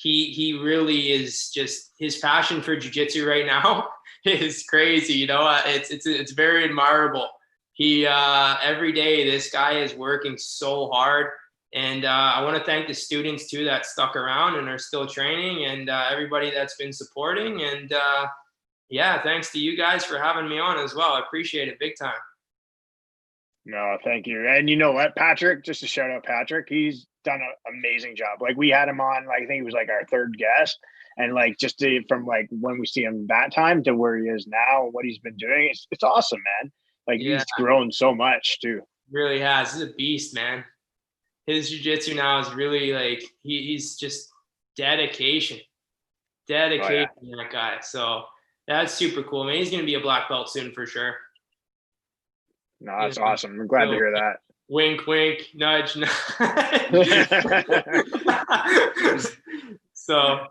He really is just his passion for jiu-jitsu right now is crazy. It's very admirable. He every day this guy is working so hard, and I want to thank the students too that stuck around and are still training, and everybody that's been supporting. And yeah, thanks to you guys for having me on as well. I appreciate it big time.
No, thank you. And you know what, Patrick, just to shout out Patrick, he's done an amazing job. Like we had him on, like, I think he was like our third guest. And like, just from like when we see him that time to where he is now, what he's been doing, it's awesome, man. Like he's grown so much too.
Really has. He's a beast, man. His jiu-jitsu now is really like, he's just dedication, that guy. So that's super cool, man. He's going to be a black belt soon for sure.
No, that's awesome. I'm glad to hear that.
Wink, wink, nudge, nudge. So,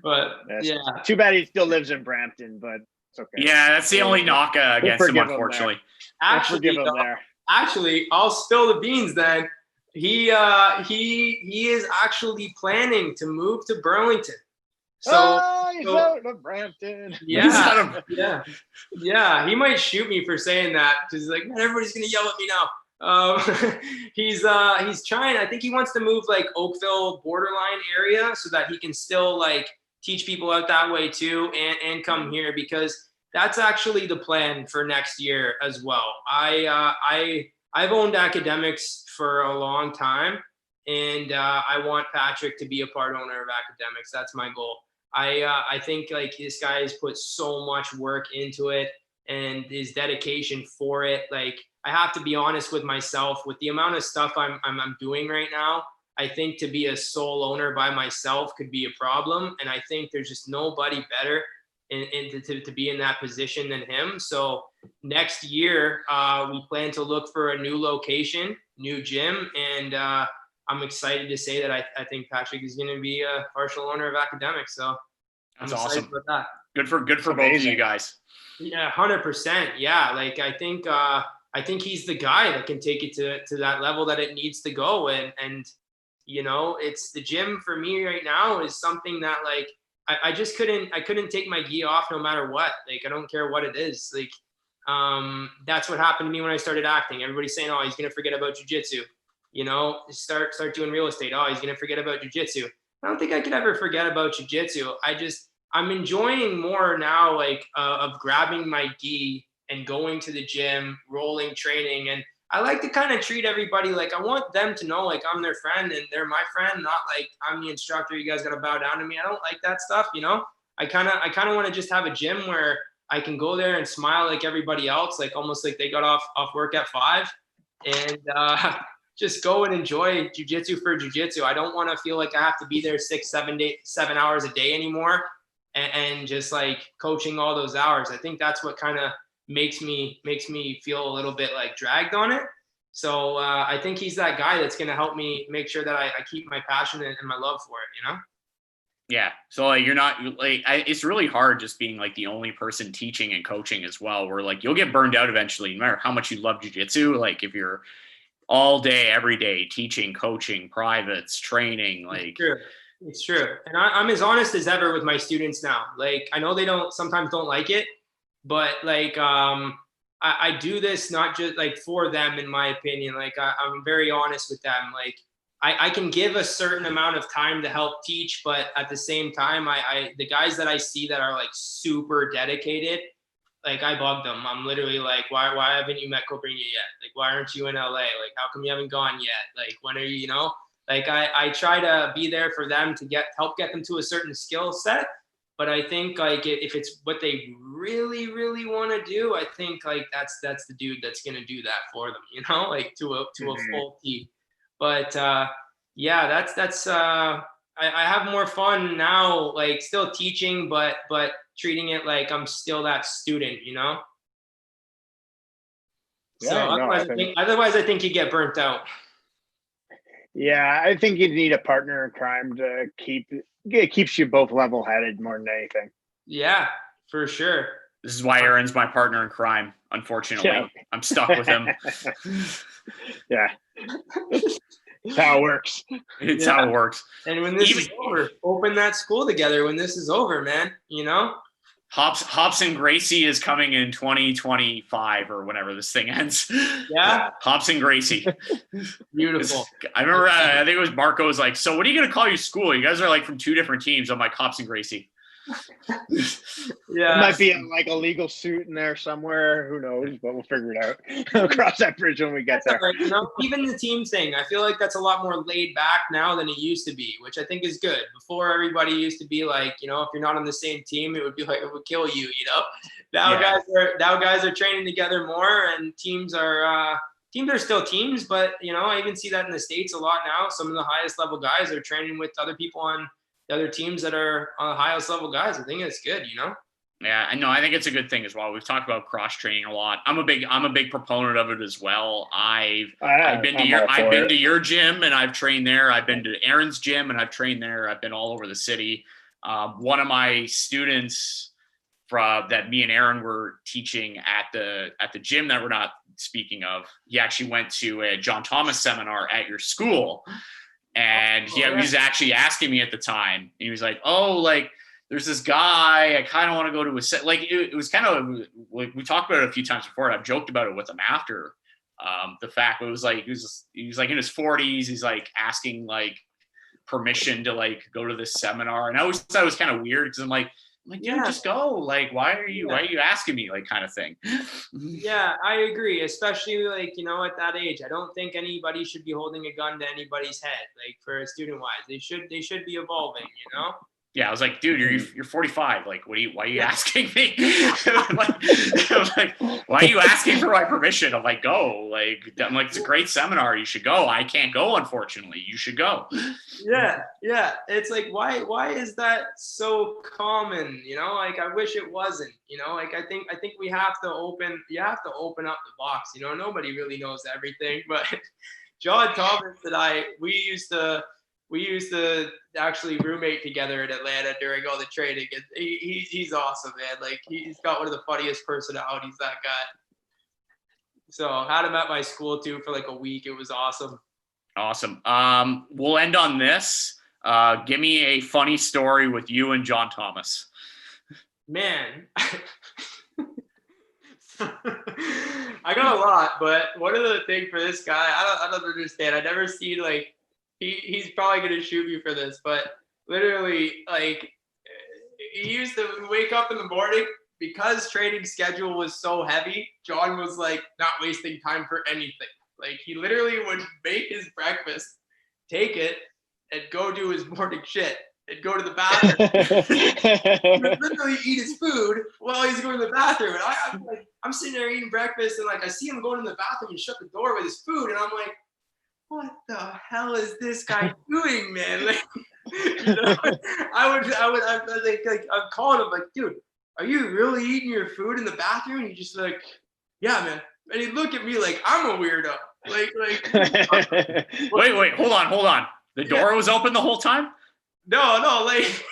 but yeah.
Too bad he still lives in Brampton, but it's okay.
Yeah, that's the only knock against him, unfortunately.
Actually, I'll spill the beans then. He is actually planning to move to Burlington. So,
he's out of Brampton.
Yeah, yeah. He might shoot me for saying that because he's like, man, everybody's gonna yell at me now. He's trying. I think he wants to move like Oakville borderline area so that he can still like teach people out that way too, and come here, because that's actually the plan for next year as well. I've owned academics for a long time, and I want Patrick to be a part owner of academics. That's my goal. I think like this guy has put so much work into it and his dedication for it. Like, I have to be honest with myself with the amount of stuff I'm doing right now. I think to be a sole owner by myself could be a problem. And I think there's just nobody better to be in that position than him. So next year, we plan to look for a new location, new gym. And I'm excited to say that I think Patrick is going to be a partial owner of academics. So
that's
I'm
awesome.
with that.
Good for both of you guys.
Yeah, 100%. Yeah, like I think he's the guy that can take it to that level that it needs to go. And you know, it's the gym for me right now is something that like I just couldn't take my gi off no matter what. Like, I don't care what it is. Like, that's what happened to me when I started acting. Everybody's saying, oh, he's gonna forget about jiu-jitsu. You know, start doing real estate. Oh, he's gonna forget about jiu-jitsu. I don't think I could ever forget about jiu-jitsu. I'm enjoying more now, like of grabbing my gi and going to the gym, rolling, training. And I like to kind of treat everybody like I want them to know like I'm their friend and they're my friend, not like I'm the instructor. You guys got to bow down to me. I don't like that stuff. You know, I kind of want to just have a gym where I can go there and smile like everybody else, like almost like they got off work at 5 and just go and enjoy jiu-jitsu for jiu-jitsu. I don't want to feel like I have to be there 7 hours a day anymore and just like coaching all those hours. I think that's what kind of makes me feel a little bit like dragged on it. So I think he's that guy that's going to help me make sure that I keep my passion and my love for it, you know?
Yeah. So like, you're not like, it's really hard just being like the only person teaching and coaching as well, where like you'll get burned out eventually, no matter how much you love jiu-jitsu. Like if you're all day, every day, teaching, coaching, privates, training, like
it's true. And I'm as honest as ever with my students now. Like, I know they sometimes don't like it, but like, I do this not just like for them, in my opinion. Like I'm very honest with them. Like I can give a certain amount of time to help teach, but at the same time, the guys that I see that are like super dedicated, like I bug them. I'm literally like, why haven't you met Cobrinha yet? Like, why aren't you in LA? Like, how come you haven't gone yet? Like, when are you, you know? Like I try to be there for them to help get them to a certain skill set. But I think like if it's what they really, really want to do, I think like that's the dude that's going to do that for them, you know, like to a full T. But yeah, that's I have more fun now, like still teaching, but treating it like I'm still that student, you know? Yeah, so otherwise I think you get burnt out.
Yeah, I think you need a partner in crime to keeps you both level-headed more than anything.
Yeah, for sure.
This is why Aaron's my partner in crime. Unfortunately, yeah. I'm stuck with him.
Yeah, it's how it works.
It's how it works.
And when this is over, open that school together. When this is over, man, you know.
Hops and Gracie is coming in 2025 or whenever this thing ends.
Yeah.
Hops and Gracie.
Beautiful.
I remember, I think it was Marco was like, so what are you going to call your school? You guys are like from 2 different teams. I'm like, Hops and Gracie.
Yeah. It might be like a legal suit in there somewhere. Who knows? But we'll figure it out. We'll cross that bridge when we get there.
Right. You know, even the team thing, I feel like that's a lot more laid back now than it used to be, which I think is good. Before, everybody used to be like, you know, if you're not on the same team, it would be like it would kill you, you know. Now guys are training together more, and teams are still teams, but you know, I even see that in the States a lot now. Some of the highest level guys are training with other people on the other teams that are on the highest level guys. I think it's good, you know?
Yeah, I know. I think it's a good thing as well. We've talked about cross training a lot. I'm a big proponent of it as well. I've been to your gym and I've trained there. I've been to Aaron's gym and I've trained there. I've been all over the city. One of my students that me and Aaron were teaching at the gym that we're not speaking of, he actually went to a Jon Thomas seminar at your school. And he was actually asking me at the time, and he was like, oh, like, there's this guy, I kind of want to go to a set. Like it was kind of like we talked about it a few times before, and I've joked about it with him after the fact. It was like he was like in his 40s. He's like asking like permission to like go to this seminar, and I always thought it was kind of weird because I'm like, dude, just go. Like, why are you asking me? Like, kind of thing.
Yeah, I agree. Especially like, you know, at that age, I don't think anybody should be holding a gun to anybody's head. Like for student wise, they should be evolving. You know. Yeah,
I was like, dude, you're 45. Like, why are you asking me? Like, why are you asking for my permission? I'm like, go. Like, I'm like, it's a great seminar. You should go. I can't go, unfortunately. You should go.
Yeah. It's like, why is that so common? You know, like I wish it wasn't. You know, like I think you have to open up the box. You know, nobody really knows everything, but Jon Thomas and I, we used to actually roommate together in Atlanta during all the training. And he's awesome, man. Like he's got one of the funniest personalities, that guy. So I had him at my school too for like a week. It was awesome.
Awesome. We'll end on this. Give me a funny story with you and Jon Thomas.
Man. I got a lot, but one of the things for this guy, I don't understand. I never seen like, he's probably going to shoot me for this, but literally, like, he used to wake up in the morning because training schedule was so heavy. Jon was like not wasting time for anything. Like, he literally would make his breakfast, take it, and go do his morning shit and go to the bathroom. He would literally eat his food while he's going to the bathroom. And I'm sitting there eating breakfast, and like I see him going in the bathroom and shut the door with his food, and I'm like, what the hell is this guy doing, man? Like, you know, I'm calling him like, dude, are you really eating your food in the bathroom? And he's just like, yeah, man. And he'd look at me like I'm a weirdo. Like.
Wait, hold on. The door was open the whole time?
No, like,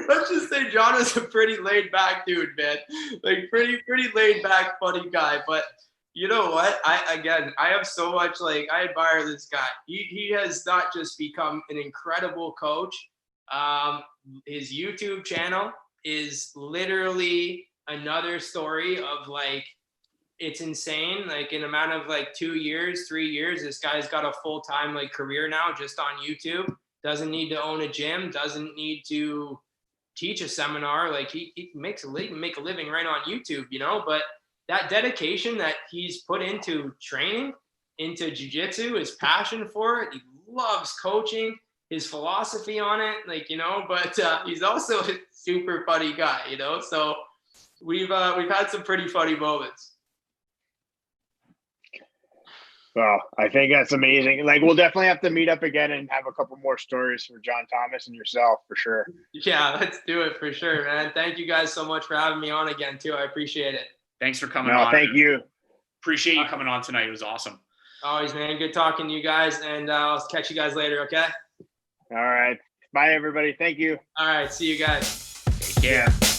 let's just say Jon is a pretty laid back dude, man. Like pretty laid back, funny guy, but. You know what? I have so much, like, I admire this guy. He has not just become an incredible coach. His YouTube channel is literally another story of, like, it's insane. Like, in a matter of, like, 2 years, 3 years, this guy's got a full-time, like, career now just on YouTube. Doesn't need to own a gym. Doesn't need to teach a seminar. Like, he makes a living right on YouTube, you know? But that dedication that he's put into training, into jiu-jitsu, his passion for it, he loves coaching, his philosophy on it, like, you know, but he's also a super funny guy, you know, so we've had some pretty funny moments.
Well, I think that's amazing. Like, we'll definitely have to meet up again and have a couple more stories for Jon Thomas and yourself, for sure.
Yeah, let's do it for sure, man. Thank you guys so much for having me on again, too. I appreciate it.
Thanks for coming on.
Thank you.
Appreciate you coming on tonight. It was awesome.
Always, man. Good talking to you guys, and I'll catch you guys later, okay?
All right. Bye, everybody. Thank you.
All right. See you guys.
Take care.